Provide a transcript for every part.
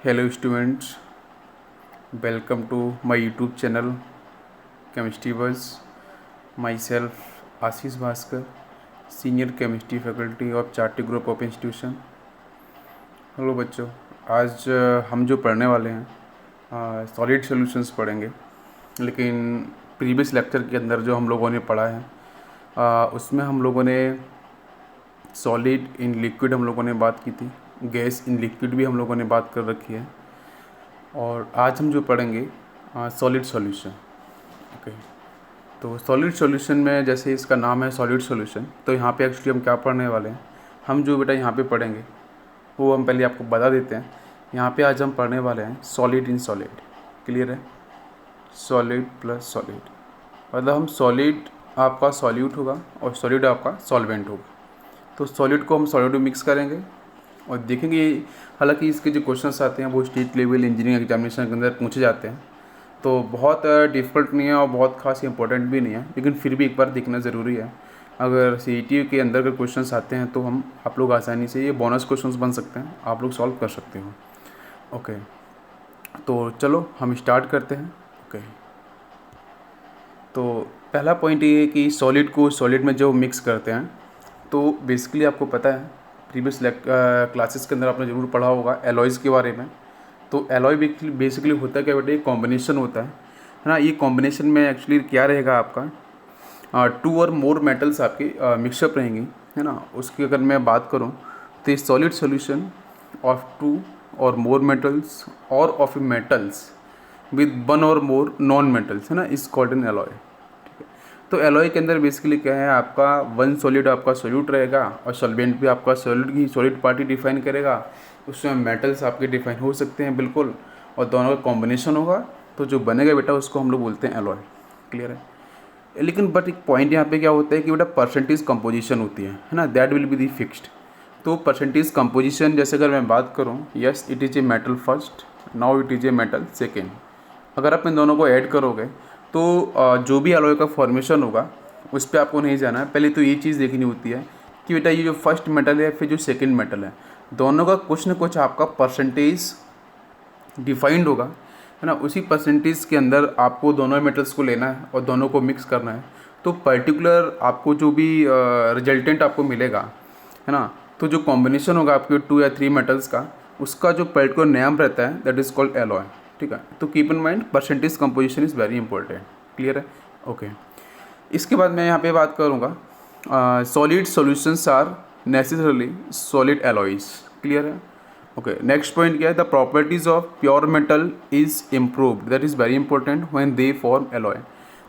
Hello students, welcome to my YouTube channel Chemistry Buzz. Myself Ashish Bhaskar, Senior Chemistry Faculty of Chartered Group of Institution. Hello बच्चों, आज हम जो पढ़ने वाले हैं सॉलिड सॉल्यूशंस पढ़ेंगे। लेकिन प्रीवियस लेक्चर के अंदर जो हम लोगों ने पढ़ा है उसमें हम लोगों ने सॉलिड इन लिक्विड हम लोगों ने बात की थी, गैस इन लिक्विड भी हम लोगों ने बात कर रखी है। और आज हम जो पढ़ेंगे सॉलिड सॉल्यूशन। ओके, तो सॉलिड सॉल्यूशन में जैसे इसका नाम है सॉलिड सॉल्यूशन, तो यहाँ पे एक्चुअली हम क्या पढ़ने वाले हैं, हम जो बेटा यहाँ पे पढ़ेंगे वो हम पहले आपको बता देते हैं। यहाँ पे आज हम पढ़ने वाले हैं सॉलिड इन सॉलिड। क्लियर है? सॉलिड प्लस सॉलिड मतलब हम सॉलिड आपका सॉल्यूट होगा और सॉलिड आपका सॉल्वेंट होगा। तो सॉलिड को हम सॉलिड में मिक्स करेंगे और देखेंगे। हालांकि इसके जो क्वेश्चंस आते हैं वो स्टेट लेवल इंजीनियरिंग एग्जामिनेशन के अंदर पूछे जाते हैं, तो बहुत डिफ़िकल्ट नहीं है और बहुत खास इंपॉर्टेंट भी नहीं है, लेकिन फिर भी एक बार देखना ज़रूरी है। अगर सीईटी के अंदर अगर क्वेश्चंस आते हैं तो हम आप लोग आसानी से ये बोनस क्वेश्चंस बन सकते हैं, आप लोग सॉल्व कर सकते हो। ओके, तो चलो हम स्टार्ट करते हैं। ओके, तो पहला पॉइंट ये है कि सॉलिड को सॉलिड में जो मिक्स करते हैं, तो बेसिकली आपको पता है प्रीवियस क्लासेस के अंदर आपने ज़रूर पढ़ा होगा एलॉयज़ के बारे में। तो एलॉय बेसिकली होता है क्या बेटा, ये कॉम्बिनेशन होता है ना। ये कॉम्बिनेशन में एक्चुअली क्या रहेगा आपका, टू और मोर मेटल्स आपके मिक्सअप रहेंगी, है ना। उसकी अगर मैं बात करूँ तो ये सॉलिड सॉल्यूशन ऑफ टू और मोर मेटल्स और ऑफ मेटल्स विद वन और मोर नॉन मेटल्स, है ना, इस कॉल्ड एन एलॉय। तो एलॉय के अंदर बेसिकली क्या है, आपका वन सॉलिड आपका सॉल्यूट रहेगा और सॉल्वेंट भी आपका सॉलिड की सॉलिड पार्टी डिफाइन करेगा। उसमें मेटल्स आपके डिफाइन हो सकते हैं बिल्कुल, और दोनों का कॉम्बिनेशन होगा तो जो बनेगा बेटा उसको हम लोग बोलते हैं एलॉय। क्लियर है? लेकिन बट एक पॉइंट यहाँ पे क्या होता है कि बेटा परसेंटेज कंपोजिशन होती है ना, that will be the fixed. तो परसेंटेज कंपोजिशन जैसे अगर मैं बात करूँ, yes it is a metal first, now it is a metal second. अगर आप इन दोनों को ऐड करोगे तो जो भी एलॉय का फॉर्मेशन होगा उस पर आपको नहीं जाना है। पहले तो ये चीज़ देखनी होती है कि बेटा ये जो फर्स्ट मेटल है फिर जो सेकंड मेटल है, दोनों का कुछ ना कुछ आपका परसेंटेज डिफाइंड होगा, है ना। उसी परसेंटेज के अंदर आपको दोनों मेटल्स को लेना है और दोनों को मिक्स करना है। तो पर्टिकुलर आपको जो भी रिजल्टेंट आपको मिलेगा, है ना, तो जो कॉम्बिनेशन होगा आपके 2 या 3 मेटल्स का, उसका जो पर्टिकुलर नाम रहता है दैट इज़ कॉल्ड एलॉय। ठीक है, तो keep in mind percentage composition is very important. Clear है? ओके, इसके बाद मैं यहाँ पे बात करूँगा solid solutions are necessarily solid alloys. Clear है? ओके, नेक्स्ट पॉइंट क्या है, the properties of pure metal is improved, that is very important when they form alloy.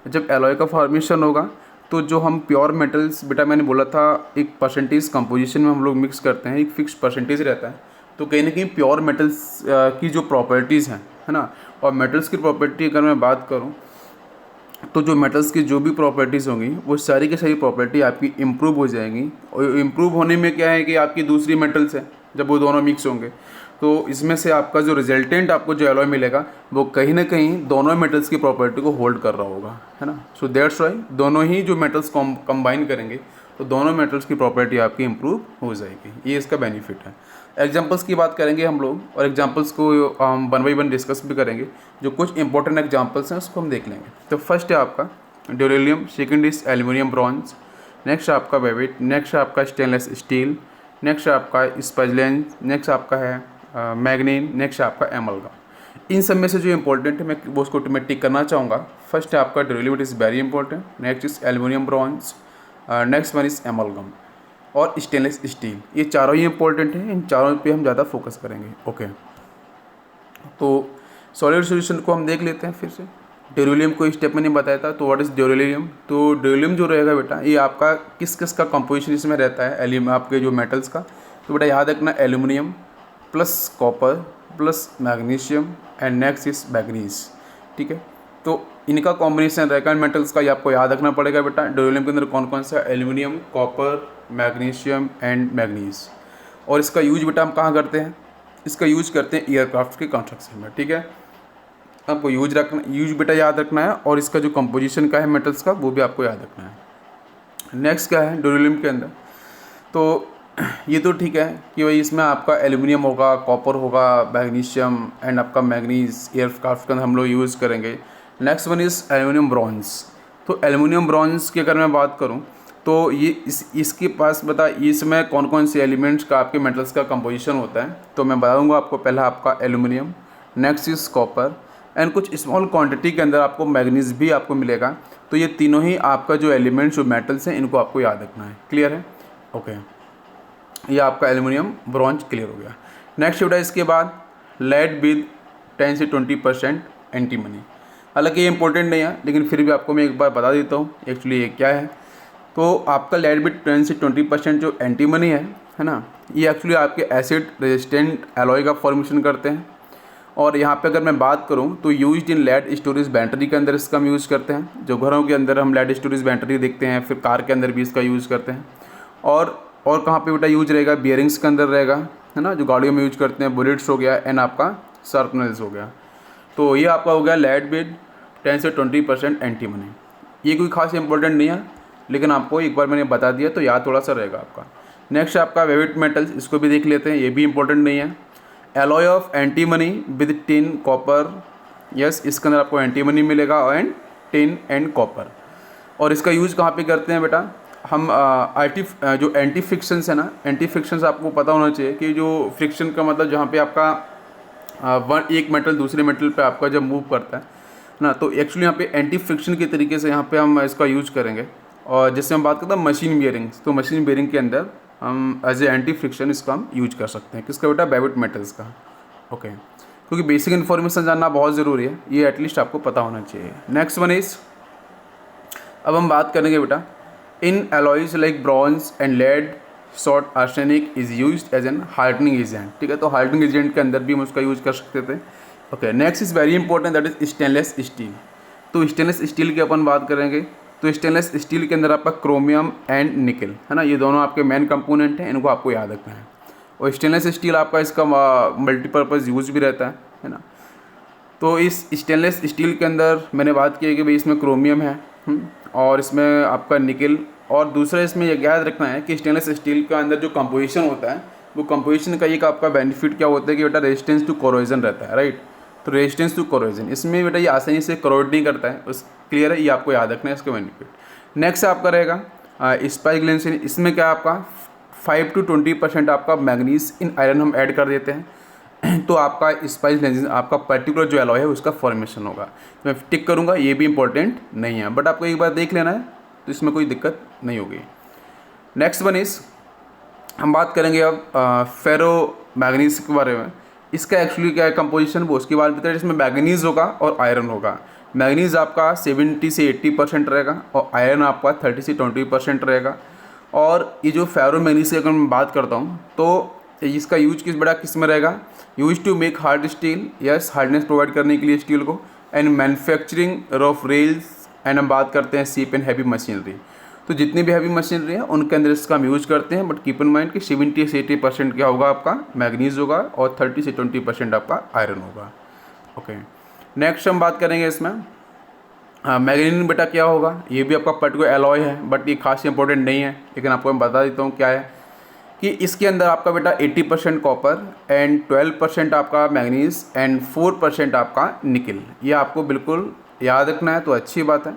जब एलॉय का फॉर्मेशन होगा तो जो हम प्योर मेटल्स बेटा मैंने बोला था एक परसेंटेज कंपोजिशन में हम लोग मिक्स करते हैं, एक फिक्स परसेंटेज रहता है। तो कहीं ना कहीं प्योर मेटल्स की जो प्रॉपर्टीज़ हैं, है ना, और मेटल्स की प्रॉपर्टी अगर मैं बात करूं तो जो मेटल्स की जो भी प्रॉपर्टीज़ होंगी वो सारी की सारी प्रॉपर्टी आपकी इम्प्रूव हो जाएंगी। और इम्प्रूव होने में क्या है कि आपकी दूसरी मेटल्स हैं, जब वो दोनों मिक्स होंगे तो इसमें से आपका जो रिजल्टेंट आपको जो एलॉय मिलेगा वो कहीं ना कहीं दोनों मेटल्स की प्रॉपर्टी को होल्ड कर रहा होगा, है ना। सो दैट्स वाई दोनों ही जो मेटल्स कंबाइन करेंगे तो दोनों मेटल्स की प्रॉपर्टी आपकी इम्प्रूव हो जाएगी। ये इसका बेनिफिट है। एग्जांपल्स की बात करेंगे हम लोग, और एग्जांपल्स को हम वन बाई वन डिस्कस भी करेंगे। जो कुछ इंपॉर्टेंट एग्जांपल्स हैं उसको हम देख लेंगे। तो फर्स्ट है आपका duralumin, second is aluminium bronze, next आपका बेविट, नेक्स्ट आपका स्टेनलेस स्टील, नेक्स्ट आपका स्पैजुलेन, नेक्स्ट आपका है मैग्नीन, नेक्स्ट आपका एमलगम। इन सब में से जो इंपॉर्टेंट है मैं वो उसको मैं टिक करना चाहूँगा। फर्स्ट है आपका duralumin, it is very important, next is aluminium bronze, next one is amalgam और स्टेनलेस स्टील। ये चारों ही इंपॉर्टेंट हैं, इन चारों पे हम ज़्यादा फोकस करेंगे। ओके, तो सॉलिड सॉल्यूशन को हम देख लेते हैं फिर से। ड्यूरेलियम को स्टेप में नहीं बताया था, तो व्हाट इज़ ड्यूरेलियम। तो ड्यूरेलियम जो रहेगा बेटा ये आपका किस किस का कंपोजिशन इसमें रहता है, एल्यूम आपके जो मेटल्स का। तो बेटा याद रखना aluminium plus copper plus magnesium and next is manganese. ठीक है, तो इनका कॉम्बिनेशन रहेगा मेटल्स का, ये आपको याद रखना पड़ेगा बेटा। ड्यूरेलियम के अंदर कौन कौन सा, aluminium, copper, magnesium and manganese. और इसका यूज बेटा हम कहाँ करते हैं, इसका यूज करते हैं एयरक्राफ्ट के कंस्ट्रक्शन में। ठीक है, आपको यूज बेटा याद रखना है, और इसका जो कंपोजिशन का है मेटल्स का वो भी आपको याद रखना है। नेक्स्ट क्या है ड्यूरेलियम के अंदर, तो ये तो ठीक है कि भाई इसमें आपका एल्युमिनियम होगा, कॉपर होगा, मैग्नीशियम एंड आपका मैग्नीज एयरक्राफ्ट के अंदर हम लोग यूज़ करेंगे। Next one is aluminium bronze. तो एल्युमिनियम ब्रॉन्ज की अगर मैं बात करूँ तो ये इसके पास इसमें कौन कौन से एलिमेंट्स का आपके मेटल्स का कंपोजिशन होता है, तो मैं बताऊँगा आपको। पहला आपका aluminium, next is copper and कुछ स्मॉल क्वांटिटी के अंदर आपको मैग्नीज भी आपको मिलेगा। तो ये तीनों ही आपका जो एलिमेंट्स जो मेटल्स हैं इनको आपको याद रखना है। क्लियर है? ओके, ये आपका एल्युमिनियम ब्रॉन्ज क्लियर हो गया। नेक्स्ट बेटा इसके बाद लेड विद 10 से 20% एंटीमनी। हालांकि ये इंपॉर्टेंट नहीं है लेकिन फिर भी आपको मैं एक बार बता देता हूँ एक्चुअली ये क्या है। तो आपका लेड विद 10 से 20% जो एंटीमनी है ना, ये एक्चुअली आपके एसिड रेजिस्टेंट एलॉय का फॉर्मेशन करते हैं। और यहाँ पे अगर मैं बात करूँ तो used in lead storage battery के अंदर इसका हम यूज़ करते हैं। जो घरों के अंदर हम लेड स्टोरेज बैटरी देखते हैं, फिर कार के अंदर भी इसका यूज़ करते हैं। और कहाँ पे बेटा यूज रहेगा? बियरिंग्स के अंदर रहेगा, है ना, जो गाड़ियों में यूज करते हैं। बुलेट्स हो गया एंड आपका शार्पनर्स हो गया। तो ये आपका हो गया लेड विद 10 से 20% एंटीमनी। ये कोई खास इंपॉर्टेंट नहीं है लेकिन आपको एक बार मैंने बता दिया तो याद थोड़ा सा रहेगा आपका। नेक्स्ट आपका वेविट मेटल्स, इसको भी देख लेते हैं, ये भी इंपॉर्टेंट नहीं है। Alloy of antimony with tin copper, yes, इसके अंदर आपको एंटीमनी मिलेगा एंड टिन एंड कॉपर। और इसका यूज़ कहाँ पे करते हैं बेटा? हम जो एंटी फ्रिक्शंस है ना, एंटी फ्रिक्शंस आपको पता होना चाहिए कि जो फ्रिक्शन का मतलब जहाँ पे आपका एक मेटल दूसरे मेटल पे आपका जब मूव करता है ना, तो एक्चुअली यहाँ पे एंटी फ्रिक्शन के तरीके से यहाँ पे हम इसका यूज़ करेंगे। और जैसे हम बात करते हैं मशीन बियरिंग्स, तो मशीन बियरिंग के अंदर हम एज ए एंटी फ्रिक्शन इसका हम यूज कर सकते हैं। किसका बेटा? बेविट मेटल्स का। ओके, क्योंकि बेसिक इन्फॉर्मेशन जानना बहुत ज़रूरी है, ये एटलीस्ट आपको पता होना चाहिए। नेक्स्ट वन इज़, अब हम बात करेंगे बेटा इन alloys like bronze and lead, salt, arsenic is used as an hardening agent। ठीक है, तो हार्डनिंग एजेंट के अंदर भी हम उसका यूज़ कर सकते थे। Okay, next is very important, that is stainless steel. तो स्टेनलेस स्टील की अपन बात करेंगे तो स्टेनलेस स्टील के अंदर आपका क्रोमियम एंड निकल, है ना, ये दोनों आपके मेन कंपोनेंट हैं, इनको आपको याद रखना है। और स्टेनलेस स्टील आपका इसका मल्टीपर्पज़ यूज़ भी रहता है ना। तो इस स्टेनलेस स्टील के अंदर मैंने बात की है कि भाई इसमें क्रोमियम है और इसमें आपका निकल। और दूसरा इसमें यह याद रखना है कि स्टेनलेस स्टील के अंदर जो कंपोजिशन होता है, वो कंपोजिशन का एक आपका बेनिफिट क्या होता है कि बेटा रेजिस्टेंस टू कोरोजन रहता है, राइट। तो रेजिस्टेंस टू कोरोजन, इसमें बेटा ये आसानी से करोड नहीं करता है, उस क्लियर है, ये आपको याद रखना है इसका बेनिफिट। नेक्स्ट आपका रहेगा स्पाइक ग्लिसरीन। इसमें क्या आपका 5 to 20% आपका मैग्नीज इन आयरन हम ऐड कर देते हैं तो आपका स्पाइस लेंस आपका पर्टिकुलर जो एलॉय है उसका फॉर्मेशन होगा। तो मैं टिक करूँगा, ये भी इंपॉर्टेंट नहीं है, बट आपको एक बार देख लेना है तो इसमें कोई दिक्कत नहीं होगी। नेक्स्ट वन इज़, हम बात करेंगे अब फेरो मैग्नीज के बारे में। इसका एक्चुअली क्या है कंपोजिशन, वो उसकी बात बताइए। इसमें मैग्नीज होगा और आयरन होगा। मैग्नीज आपका 70 से 80% रहेगा और आयरन आपका 30 से 20% रहेगा। और ये जो फेरो मैग्नीज की अगर मैं बात करता हूँ तो इसका यूज किस में रहेगा? Use to make hard steel, yes, hardness provide करने के लिए स्टील को, and manufacturing of rails, and हम बात करते हैं सीप एंड हैवी मशीनरी। तो जितनी भी हैवी मशीनरी है उनके अंदर इसका हम यूज करते हैं। बट कीप इन माइंड कि 70 से 80% क्या होगा आपका मैग्नीज होगा और 30 से 20% आपका आयरन होगा। ओके, नेक्स्ट हम बात करेंगे इसमें मैग्नीज बेटा क्या होगा। ये भी आपका पर्टिकुलर एलॉय है बट ये खास इंपॉर्टेंट नहीं है, लेकिन आपको मैं बता देता हूँ क्या है कि इसके अंदर आपका बेटा 80% कॉपर एंड 12% आपका मैग्नीज एंड 4% आपका निकल। ये आपको बिल्कुल याद रखना है, तो अच्छी बात है।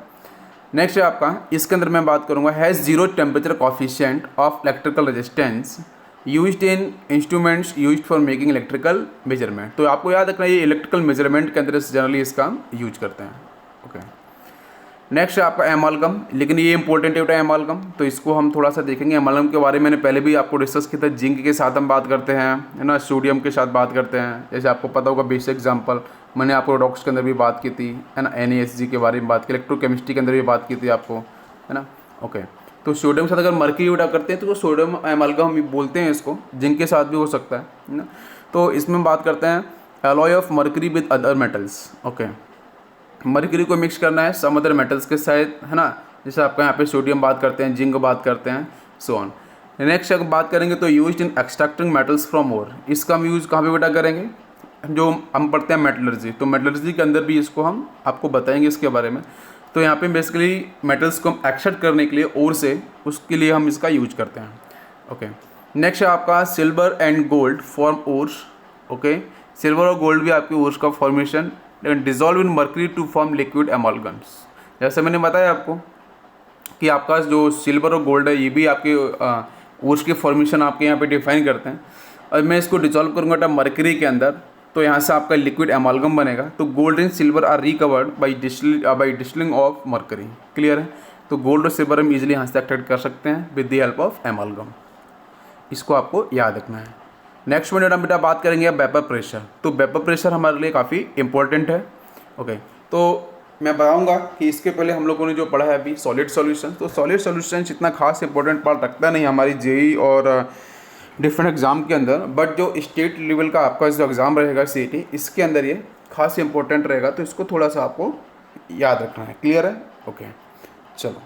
नेक्स्ट है आपका, इसके अंदर मैं बात करूँगा has zero temperature coefficient of electrical resistance used in instruments used for making electrical measurement. तो आपको याद रखना है ये इलेक्ट्रिकल मेजरमेंट के अंदर जनरली इसका हम यूज करते हैं। ओके, नेक्स्ट है आपका एमालगम, लेकिन ये इंपॉर्टेंट है एमालगम, तो इसको हम थोड़ा सा देखेंगे। एमालगम के बारे में मैंने पहले भी आपको डिस्कस किया था। जिंक के साथ हम बात करते हैं, है ना, सोडियम के साथ बात करते हैं। जैसे आपको पता होगा बेसिक एग्जांपल मैंने आपको डॉक्स के अंदर भी बात की थी, है ना, NaSG के बारे में बात की, इलेक्ट्रोकेमिस्ट्री के अंदर भी बात की थी आपको, है ना। ओके, तो सोडियम के साथ अगर मर्क्यूरी उठा करते हैं तो सोडियम एमालगम हम बोलते हैं इसको। जिंक के साथ भी हो सकता है ना। तो इसमें बात करते हैं alloy of mercury with other metals. Okay, mercury को मिक्स करना है सम अदर मेटल्स के साथ, है ना, जैसे आपका यहाँ पे सोडियम बात करते हैं, जिंक बात करते हैं, सो ऑन। नेक्स्ट अगर बात करेंगे तो used in extracting metals from ore. इसका हम यूज़ कहाँ पे बेटा करेंगे? जो हम पढ़ते हैं मेटलर्जी, तो मेटलर्जी के अंदर भी इसको हम आपको बताएंगे इसके बारे में। तो यहाँ पे बेसिकली मेटल्स को हम एक्सट्रैक्ट करने के लिए ओर से, उसके लिए हम इसका यूज करते हैं। ओके, नेक्स्ट है आपका silver and gold form ores. Okay, silver और गोल्ड भी आपकी ओर्स का formation dissolve in mercury to form liquid amalgams. जैसे मैंने बताया आपको कि आपका जो सिल्वर और गोल्ड है ये भी आपके ओर्स के फॉर्मेशन आपके यहाँ पे डिफाइन करते हैं। और मैं इसको डिजॉल्व करूँगा मर्करी के अंदर, तो यहाँ से आपका लिक्विड एमॉल्गम बनेगा। तो gold and silver are recovered by distilling of mercury. Clear है? तो गोल्ड और सिल्वर हम इजीली यहाँ से एक्सट्रैक्ट कर सकते हैं विद द हेल्प ऑफ एमॉल्गम। इसको आपको याद रखना है। नेक्स्ट मिनट हम बेटा बात करेंगे वेपर प्रेशर। तो वेपर प्रेशर हमारे लिए काफ़ी इंपॉर्टेंट है। ओके, तो मैं बताऊंगा कि इसके पहले हम लोगों ने जो पढ़ा है अभी सॉलिड सॉल्यूशन, तो सॉलिड सॉल्यूशन इतना खास इंपॉर्टेंट पार्ट रखता नहीं हमारी जेई और डिफरेंट एग्ज़ाम के अंदर, बट जो स्टेट लेवल का आपका जो एग्ज़ाम रहेगा सीईटी, इसके अंदर ये खास इंपॉर्टेंट रहेगा। तो इसको थोड़ा सा आपको याद रखना है। क्लियर है? ओके, चलो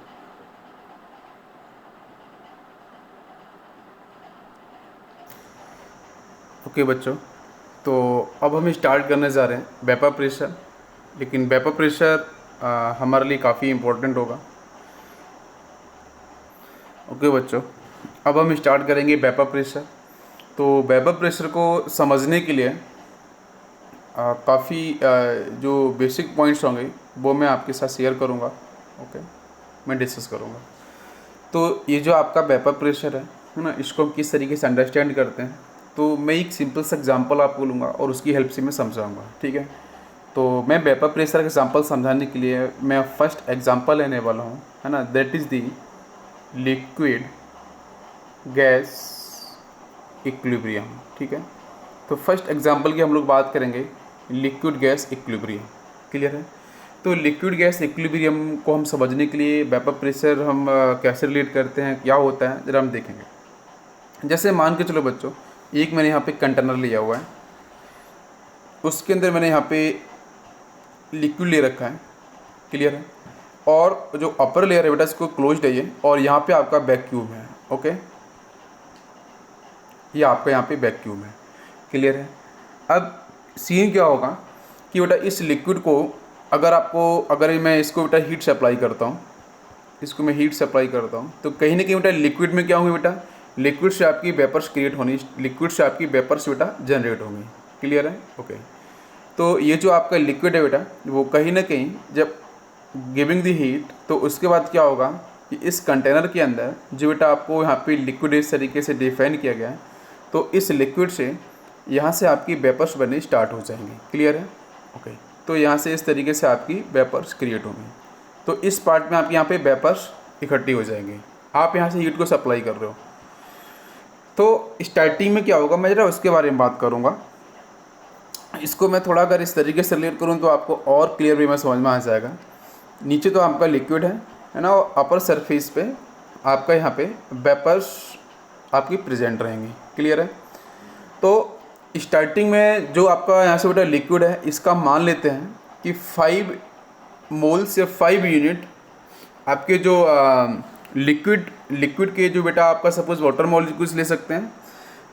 ओके बच्चों, तो अब हम स्टार्ट करने जा रहे हैं वेपर प्रेशर। लेकिन वेपर प्रेशर हमारे लिए काफ़ी इम्पोर्टेंट होगा। ओके बच्चों, अब हम स्टार्ट करेंगे वेपर प्रेशर। तो वेपर प्रेशर को समझने के लिए काफ़ी जो बेसिक पॉइंट्स होंगे वो मैं आपके साथ शेयर करूँगा। ओके, मैं डिस्कस करूँगा। तो ये जो आपका वेपर प्रेशर है ना, इसको हम किस तरीके से अंडरस्टैंड करते हैं, तो मैं एक सिंपल सा एग्जांपल आपको लूँगा और उसकी हेल्प से मैं समझाऊँगा। ठीक है? तो मैं वेपर प्रेशर का एग्जांपल समझाने के लिए मैं फर्स्ट एग्जांपल लेने वाला हूँ, है ना, that is the liquid gas equilibrium. ठीक है? तो फर्स्ट एग्जांपल की हम लोग बात करेंगे लिक्विड गैस इक्विलिब्रियम। क्लियर है? तो लिक्विड गैस इक्विलिब्रियम को हम समझने के लिए वेपर प्रेशर हम कैसे रिलेट करते हैं, क्या होता है, जरा हम देखेंगे। जैसे मान के चलो बच्चों, एक मैंने यहाँ पे कंटेनर लिया हुआ है, उसके अंदर मैंने यहाँ पे लिक्विड ले रखा है। क्लियर है? और जो अपर लेयर है बेटा इसको क्लोज्ड है ये, और यहाँ पे आपका वैक्यूम है। ओके, ये आपका यहाँ पे वैक्यूम है। क्लियर है? अब सीन क्या होगा कि बेटा इस लिक्विड को अगर मैं इसको बेटा हीट सप्लाई करता हूँ, इसको मैं हीट सप्लाई करता हूँ, तो कहीं ना कहीं बेटा लिक्विड में क्या होंगे बेटा, लिक्विड से आपकी वेपर्स क्रिएट होनी, लिक्विड से आपकी वेपर्स बेटा जनरेट होंगी। क्लियर है? ओके, तो ये जो आपका लिक्विड है बेटा वो कहीं ना कहीं जब गिविंग दी हीट, तो उसके बाद क्या होगा कि इस कंटेनर के अंदर जो बेटा आपको यहाँ पे लिक्विड इस तरीके से डिफाइन किया गया है, तो इस लिक्विड से यहाँ से आपकी वेपर्स बननी स्टार्ट हो जाएंगी। क्लियर है? ओके, तो यहाँ से इस तरीके से आपकी वेपर्स क्रिएट होंगी। तो इस पार्ट में आपके यहाँ पे वेपर्स इकट्ठी हो जाएंगी। आप यहाँ से हीट को सप्लाई कर रहे हो, तो स्टार्टिंग में क्या होगा मैं जरा उसके बारे में बात करूँगा। इसको मैं थोड़ा अगर इस तरीके से रिलेट करूँ तो आपको और क्लियर वे में समझ में आ जाएगा। नीचे तो आपका लिक्विड है ना, और अपर सरफेस पे आपका यहाँ पे वेपर्स आपकी प्रेजेंट रहेंगी। क्लियर है? तो स्टार्टिंग में जो आपका यहाँ से बेटा लिक्विड है, इसका मान लेते हैं कि 5 मोल्स या 5 यूनिट आपके जो लिक्विड के जो बेटा आपका सपोज वाटर मॉलिक्यूल्स ले सकते हैं,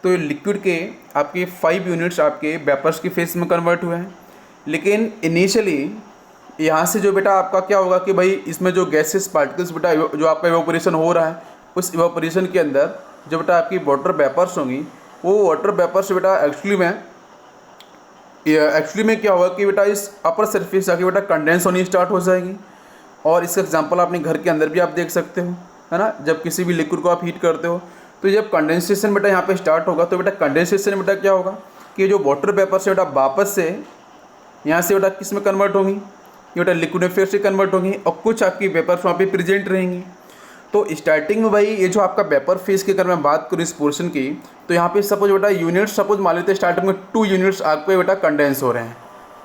तो लिक्विड के आपके 5 यूनिट्स आपके वेपर्स के फेस में कन्वर्ट हुए हैं। लेकिन इनिशियली यहाँ से जो बेटा आपका क्या होगा कि भाई इसमें जो गैसेस पार्टिकल्स बेटा जो आपका इवेपोरेशन हो रहा है, उस इवेपोरेशन के अंदर जो बेटा आपकी वाटर वेपर्स होंगी, वो वाटर वेपर्स बेटा एक्चुअली में क्या होगा कि बेटा इस अपर सरफेस जाके बेटा कंडेंस होनी स्टार्ट हो जाएगी। और इसका एग्जांपल अपने घर के अंदर भी आप देख सकते हो, है ना, जब किसी भी लिक्विड को आप हीट करते हो, तो जब कंडेंसेशन बेटा यहाँ पे स्टार्ट होगा, तो बेटा कंडेंसेशन बेटा क्या होगा कि जो वाटर वेपर्स बेटा वापस से यहाँ से बेटा किस में कन्वर्ट होंगी, ये बेटा लिक्विड में फिर से कन्वर्ट होंगी, और कुछ आपकी वेपर्स वहाँ पे प्रेजेंट रहेंगी। तो स्टार्टिंग में भाई ये जो आपका वेपर फेज की अगर मैं बात करूँ इस पोर्शन की, तो यहाँ पे सपोज बेटा यूनिट्स सपोज मान लेते हैं स्टार्टिंग में 2 यूनिट्स आपके बेटा कंडेंस हो रहे हैं।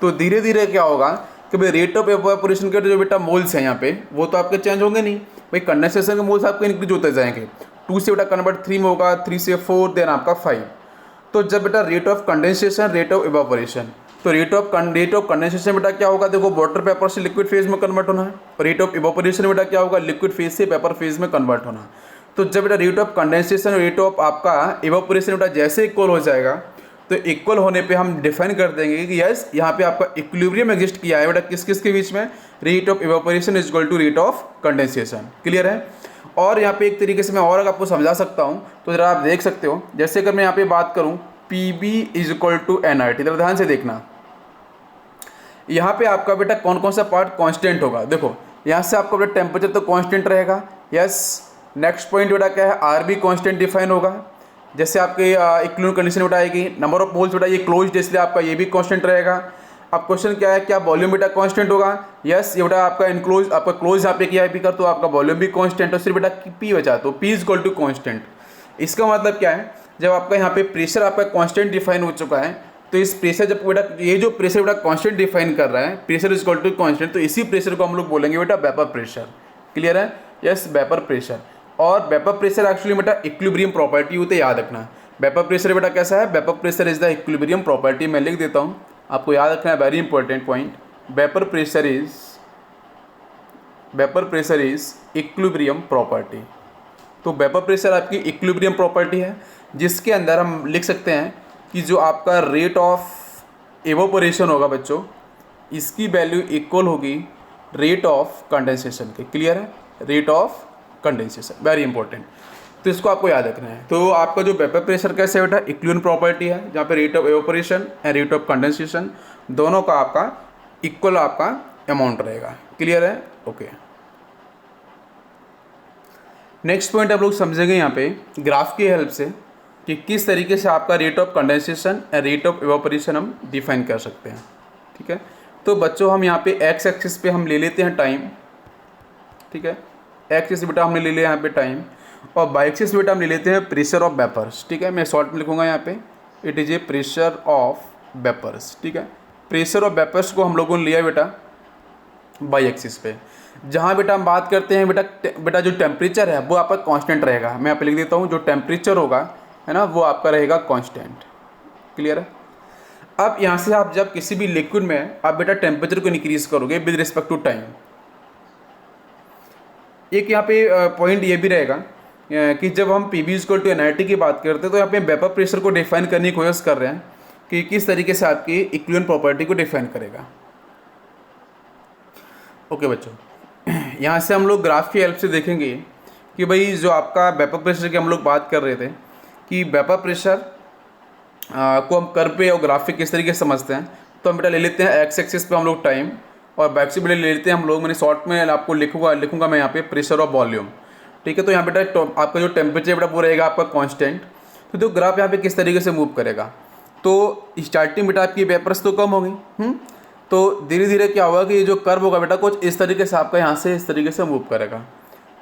तो धीरे धीरे क्या होगा कि भाई रेट ऑफ एवापोरेशन के जो बेटा मोल्स हैं यहाँ पे वो तो आपके चेंज होंगे नहीं, भाई कंडेंसेशन के मोल्स आपके इंक्रीज होते जाएंगे। 2 से बेटा कन्वर्ट 3 में होगा, 3 से 4, देन आपका 5। तो जब बेटा rate of condensation, rate of evaporation, तो रेट ऑफ कंडेंसेशन बेटा क्या होगा, देखो वाटर वेपर से लिक्विड फेज में कन्वर्ट होना है, और रेट ऑफ इवेपोरेशन बेटा क्या होगा, लिक्विड फेज से वेपर फेज में कन्वर्ट होना है। तो जब बेटा रेट ऑफ कंडेंसेशन और रेट ऑफ आपका इवेपोरेशन बेटा जैसे इक्वल हो जाएगा, तो इक्वल होने पे हम डिफाइन कर देंगे कि यस यहाँ पे आपका इक्विलिब्रियम एग्जिस्ट किया है बेटा किस किस के बीच में, rate of evaporation is equal to rate of condensation. Clear है? और यहाँ पे एक तरीके से मैं और आपको समझा सकता हूँ, तो ज़रा आप देख सकते हो। जैसे अगर मैं यहाँ पे बात करूँ PB is equal to NRT, ज़रा ध्यान से देखना, यहाँ पे आपका बेटा कौन कौन सा पार्ट कांस्टेंट होगा। देखो यहाँ से आपका बेटा टेम्परेचर तो कांस्टेंट रहेगा, यस। नेक्स्ट पॉइंट बेटा क्या है, RB कांस्टेंट डिफाइन होगा। जैसे आपके इक्विलिब्रियम कंडीशन बेटा आएगी, नंबर ऑफ मोल्स बेटा ये क्लोज्ड है इसलिए आपका ये भी कांस्टेंट रहेगा। अब क्वेश्चन क्या है, क्या वॉल्यूम बेटा कांस्टेंट होगा, यस। ये बेटा आपका इनक्लोज, आपका क्लोज यहाँ पे किया है कर, तो आपका वॉल्यूम भी कांस्टेंट है, सिर्फ बेटा P बचा, तो P is equal to constant. इसका मतलब क्या है, जब आपका यहाँ पे प्रेशर आपका कांस्टेंट डिफाइन हो चुका है, तो इस प्रेशर जब बेटा ये जो प्रेशर बेटा कांस्टेंट डिफाइन कर रहा है, pressure is equal to constant, तो इसी प्रेशर को हम लोग बोलेंगे बेटा वेपर प्रेशर। क्लियर है, यस, वेपर प्रेशर। और वेपर प्रेशर एक्चुअली बेटा इक्विलिब्रियम प्रॉपर्टी होते, याद रखना। वेपर प्रेशर बेटा कैसा है, vapour pressure is the equilibrium property. मैं लिख देता हूँ, आपको याद रखना है, very important point. Vapour pressure is equilibrium property. तो वेपर प्रेशर आपकी इक्विलिब्रियम प्रॉपर्टी है, जिसके अंदर हम लिख सकते हैं कि जो आपका रेट ऑफ एवोपोरेशन होगा बच्चों, इसकी वैल्यू इक्वल होगी रेट ऑफ कंडेंसेशन के। क्लियर है, rate of condensation, very important. तो इसको आपको याद रखना है। तो आपका जो वेपर प्रेशर कैसे बेटा इक्विलिब्रियम प्रॉपर्टी है, जहाँ पे rate of evaporation and rate of condensation दोनों का आपका इक्वल आपका अमाउंट रहेगा। क्लियर है, ओके। नेक्स्ट पॉइंट आप लोग समझेंगे यहाँ पे ग्राफ की हेल्प से कि किस तरीके से आपका rate of condensation and rate of evaporation हम डिफाइन कर सकते हैं। ठीक है, तो बच्चों हम यहाँ पे एक्स एक्सिस पे हम ले लेते हैं टाइम। ठीक है, एक्स एक्सिस बेटा हमने ले लिया यहाँ पे टाइम, और बाई एक्सिस बेटा हम ले लेते हैं प्रेशर ऑफ वेपर्स। ठीक है, मैं शॉर्ट में लिखूंगा यहाँ पे, it is a pressure of vapours. ठीक है, प्रेशर ऑफ वेपर्स को हम लोगों ने लिया बेटा बाई एक्सिस पे, जहाँ बेटा हम बात करते हैं बेटा जो टेम्परेचर है वो आपका कांस्टेंट रहेगा। मैं यहाँ पे लिख देता हूँ, जो टेम्परेचर होगा है ना, वो आपका रहेगा कांस्टेंट। क्लियर है। अब यहाँ से आप जब किसी भी लिक्विड में आप बेटा टेम्परेचर को इंक्रीज करोगे विद रिस्पेक्ट टू टाइम, एक यहाँ पे पॉइंट ये भी रहेगा कि जब हम PB इक्वल टू NRT की बात करते हैं, तो यहाँ पे वेपर प्रेशर को डिफाइन करने की कोशिश कर रहे हैं कि किस तरीके से आपकी इक्विलिब्रियम प्रॉपर्टी को डिफाइन करेगा। ओके बच्चों, यहाँ से हम लोग ग्राफ की हेल्प से देखेंगे कि भाई जो आपका वेपर प्रेशर की हम लोग बात कर रहे थे कि वेपर प्रेशर को हम कर्व पे और ग्राफ पे किस तरीके से समझते हैं। तो हम बेटा ले लेते हैं एक्स एक्सिस पे हम लोग टाइम, और बैक से बेटा ले लेते हैं हम लोग, मैंने शॉर्ट में आपको लिखूंगा मैं यहाँ पे प्रेशर ऑफ वॉल्यूम। ठीक है, तो यहाँ बेटा आपका जो टेम्परेचर बेटा वो रहेगा आपका कांस्टेंट। तो जो ग्राफ यहाँ पे किस तरीके से मूव करेगा, तो स्टार्टिंग बेटा आपकी वेपर्स तो कम होगी, तो धीरे धीरे क्या होगा कि ये जो कर्व होगा बेटा कुछ इस तरीके से आपका यहाँ से इस तरीके से मूव करेगा।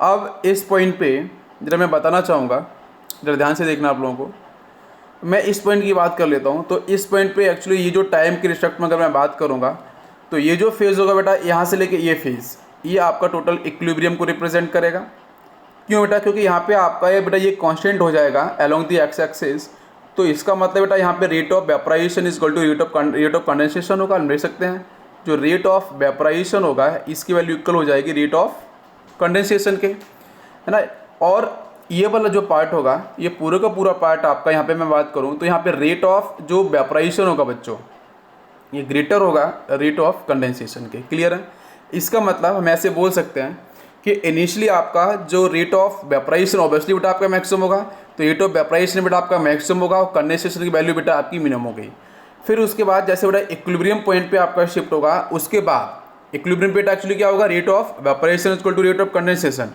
अब इस पॉइंट पे जरा मैं बताना चाहूँगा, जरा ध्यान से देखना आप लोगों को। मैं इस पॉइंट की बात कर लेता हूँ। तो इस पॉइंट पे एक्चुअली ये जो टाइम के रिस्पेक्ट में अगर मैं बात करूँगा, तो ये जो फेज़ होगा बेटा यहाँ से लेके ये फेज़, ये आपका टोटल इक्विलिब्रियम को रिप्रेजेंट करेगा। क्यों बेटा, क्योंकि यहाँ पे आपका ये बेटा ये कांस्टेंट हो जाएगा अलोंग द एक्स एक्सिस। तो इसका मतलब बेटा यहाँ पे rate of vaporisation is equal to rate of condensation होगा। हम देख सकते हैं जो रेट ऑफ वेपराइजेशन होगा इसकी वैल्यू इक्वल हो जाएगी रेट ऑफ कंडेंसेशन के, है ना। और ये वाला जो पार्ट होगा, ये पूरे का पूरा पार्ट आपका यहाँ पे मैं बात करूँ तो यहाँ पे रेट ऑफ जो वेपराइजेशन होगा बच्चों, ये ग्रेटर होगा रेट ऑफ कंडेंसेशन के। क्लियर है। इसका मतलब हम ऐसे बोल सकते हैं कि इनिशियली आपका जो रेट ऑफ वेपराइजेशन ऑब्वियसली बेटा आपका मैक्सिमम होगा, तो रेट ऑफ वेपराइजेशन बेटा आपका मैक्सिमम होगा और कंडेंसेशन की वैल्यू बेटा आपकी मिनिमम हो गई। फिर उसके बाद जैसे बेटा इक्विलिब्रियम पॉइंट पे आपका शिफ्ट होगा, उसके बाद इक्विलिब्रियम बेटा एक्चुअली क्या होगा, rate of vaporisation equal to rate of condensation.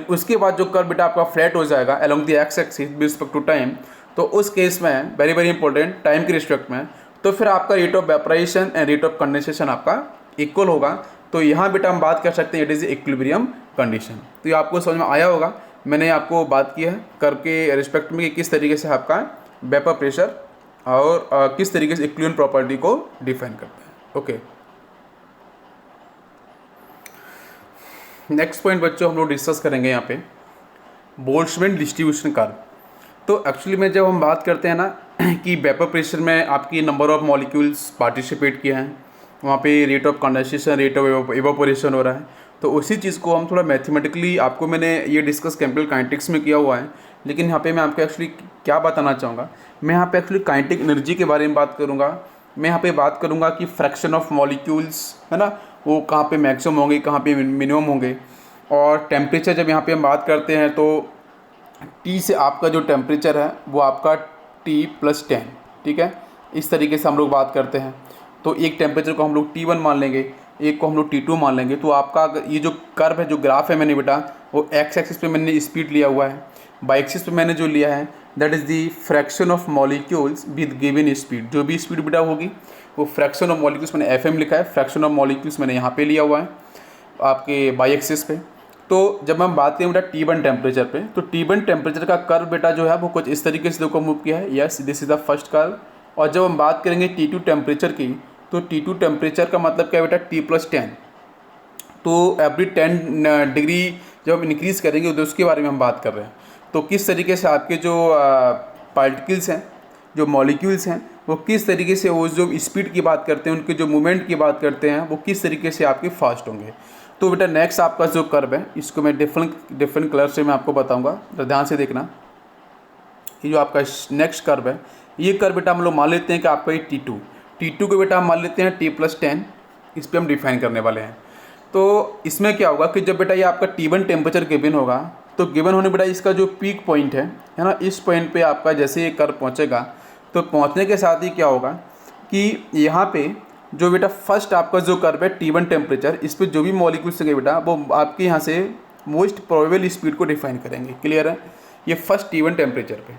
उसके बाद जो कर्व बेटा आपका फ्लैट हो जाएगा along the X axis with respect to time. तो उस केस में वेरी वेरी इंपॉर्टेंट टाइम के रिस्पेक्ट में, तो फिर आपका rate of vaporisation and rate of condensation आपका इक्वल होगा। तो यहाँ बेटा हम बात कर सकते हैं इट इज़ इक्विलिब्रियम कंडीशन। तो ये आपको समझ में आया होगा, मैंने आपको बात की है कर्व के रिस्पेक्ट में कि किस तरीके से आपका वेपर प्रेशर और किस तरीके से इक्विलिब्रियम प्रॉपर्टी को डिफाइन करते हैं। ओके, नेक्स्ट पॉइंट बच्चों हम लोग डिस्कस करेंगे यहाँ पे बोल्ट्जमैन डिस्ट्रीब्यूशन कर्व। तो एक्चुअली में जब हम बात करते हैं ना कि वेपर प्रेशर में आपकी नंबर ऑफ मॉलिक्यूल्स पार्टिसिपेट किए हैं, वहाँ पे rate of condensation rate of evaporation हो रहा है, तो उसी चीज़ को हम थोड़ा मैथमेटिकली आपको मैंने ये डिस्कस केमिकल काइनेटिक्स में किया हुआ है। लेकिन यहाँ पे मैं आपको एक्चुअली क्या बताना चाहूँगा, मैं यहाँ पे एक्चुअली काइनेटिक एनर्जी के बारे में बात करूँगा। मैं यहाँ पे बात करूँगा कि फ्रैक्शन ऑफ मॉलिक्यूल्स है ना, वो कहाँ पे मैक्सिमम होंगे कहाँ पे मिनिमम होंगे। और टेम्परेचर जब यहाँ पे हम बात करते हैं तो T से आपका जो टेम्परेचर है वो आपका T+10, ठीक है। इस तरीके से हम लोग बात करते हैं। तो एक टेम्परेचर को हम लोग T1 मान लेंगे, एक को हम लोग T2 मान लेंगे। तो आपका अगर ये जो कर्व है, जो ग्राफ है मैंने बेटा, वो एक्स एक्सिस पे मैंने स्पीड लिया हुआ है, बाई एक्सिस पे मैंने जो लिया है that is the fraction of molecules with given speed. जो भी स्पीड बेटा होगी वो फ्रैक्शन ऑफ मॉलिक्यूल्स, मैंने FM लिखा है, फ्रैक्शन ऑफ मॉलिक्यूल्स मैंने यहाँ पे लिया हुआ है आपके बाई एक्सिस पे। तो जब हम बात करें बेटा T1 टेम्परेचर पे, तो T1 टेम्परेचर का कर्व बेटा जो है वो कुछ इस तरीके से देखो मूव किया है। Yes, this is the first curve. और जब हम बात करेंगे T2 टेम्परेचर की, तो T2 टेम्परेचर का मतलब क्या है बेटा, T+10। तो एवरी 10 डिग्री जब हम इंक्रीज़ करेंगे तो उसके बारे में हम बात कर रहे हैं। तो किस तरीके से आपके जो पार्टिकल्स हैं, जो मॉलिक्यूल्स हैं, वो किस तरीके से वो जो स्पीड की बात करते हैं, उनके जो मूवमेंट की बात करते हैं, वो किस तरीके से आपके फास्ट होंगे। तो बेटा नेक्स्ट आपका जो कर्व है, इसको मैं डिफरेंट कलर से मैं आपको बताऊंगा, तो ध्यान से देखना। ये जो आपका नेक्स्ट कर्व है, ये कर्व बेटा हम लोग मान लेते हैं कि आपका ये T2 को बेटा हम मान लेते हैं T+10, इस पर हम डिफाइन करने वाले हैं। तो इसमें क्या होगा कि जब बेटा ये आपका T1 टेम्परेचर गिवन होगा, तो गिवन होने बेटा इसका जो पीक पॉइंट है ना, इस पॉइंट पे आपका जैसे ये कर्व पहुंचेगा, तो पहुंचने के साथ ही क्या होगा कि यहाँ पे जो बेटा फर्स्ट आपका जो कर्व है T1 टेम्परेचर, इस पर जो भी मॉलिक्यूल्स होंगे बेटा वो आपके यहाँ से मोस्ट प्रोबेबल स्पीड को डिफाइन करेंगे। क्लियर है, ये फर्स्ट T1 टेम्परेचर पे।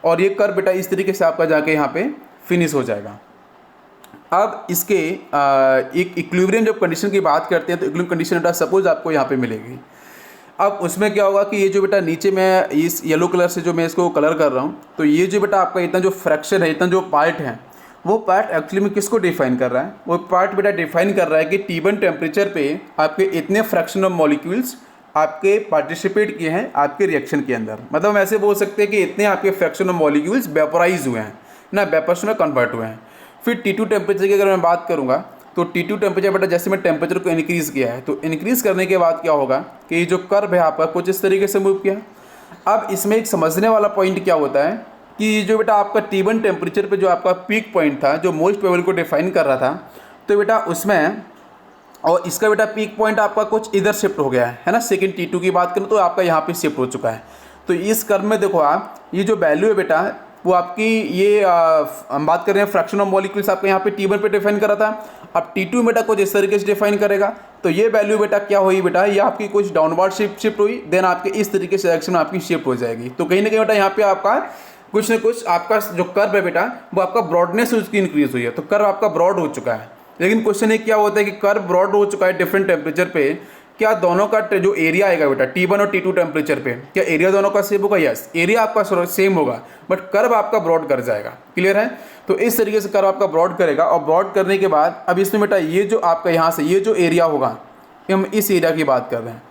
और ये कर्व बेटा इस तरीके से आपका जाके यहाँ पे फिनिश हो जाएगा। अब इसके एक इक्विलिब्रियम जब कंडीशन की बात करते हैं, तो इक्विलिब्रियम कंडीशन बेटा सपोज आपको यहाँ पे मिलेगी। अब उसमें क्या होगा कि ये जो बेटा नीचे मैं इस येलो कलर से जो मैं इसको कलर कर रहा हूँ, तो ये जो बेटा आपका इतना जो फ्रैक्शन है, इतना जो पार्ट है, वो पार्ट एक्चुअली में किसको डिफाइन कर रहा है? वो पार्ट बेटा डिफाइन कर रहा है कि T1 टेम्परेचर पे आपके इतने फ्रैक्शन ऑफ मॉलिक्यूल्स आपके पार्टिसिपेट किए हैं आपके रिएक्शन के अंदर। मतलब हम ऐसे बोल सकते हैं कि इतने आपके फ्रैक्शन ऑफ मॉलिक्यूल्स वेपोराइज हुए हैं ना, वेपर्स में कन्वर्ट हुए हैं। फिर T2 टेम्परेचर की अगर मैं बात करूँगा, तो T2 टेम्परेचर बेटा जैसे मैं टेम्परेचर को इंक्रीज़ किया है, तो इंक्रीज़ करने के बाद क्या होगा कि ये जो कर्व है आपका कुछ इस तरीके से मूव किया। अब इसमें एक समझने वाला पॉइंट क्या होता है कि जो बेटा आपका T1 टेम्परेचर पे जो आपका पीक पॉइंट था, जो मोस्ट प्रोबेबल को डिफाइन कर रहा था, तो बेटा उसमें और इसका बेटा पीक पॉइंट आपका कुछ इधर शिफ्ट हो गया है ना। सेकंड T2 की बात करूँ तो आपका यहाँ पे शिफ्ट हो चुका है। तो इस कर्व में देखो आप, ये जो वैल्यू है बेटा वो आपकी ये हम बात कर रहे हैं फ्रैक्शन ऑफ मॉलिक्यूल्स आपका यहाँ पे T1 पे डिफाइन कर रहा था। अब T2 बेटा कुछ इस तरीके से डिफाइन करेगा, तो ये वैल्यू बेटा क्या हुई बेटा, ये आपकी कुछ डाउनवर्ड शिफ्ट हुई, देन आपके इस तरीके से एक्शन आपकी शिफ्ट हो जाएगी। तो कहीं ना कहीं बेटा यहाँ पे आपका कुछ न कुछ आपका जो कर्व है बेटा वो आपका ब्रॉडनेस उसकी इंक्रीज हुई है, तो कर्व आपका ब्रॉड हो चुका है। लेकिन क्वेश्चन ये क्या होता है कि कर्व ब्रॉड हो चुका है डिफरेंट टेम्परेचर पे, क्या दोनों का जो एरिया आएगा बेटा T1 और T2 टेम्परेचर पे, क्या एरिया दोनों का सेम होगा? यस, एरिया आपका सेम होगा, बट कर्व आपका ब्रॉड कर जाएगा। क्लियर है, तो इस तरीके से कर्व आपका ब्रॉड करेगा। और ब्रॉड करने के बाद अब इसमें बेटा ये जो आपका यहाँ से ये जो एरिया होगा, हम इस एरिया की बात कर रहे हैं,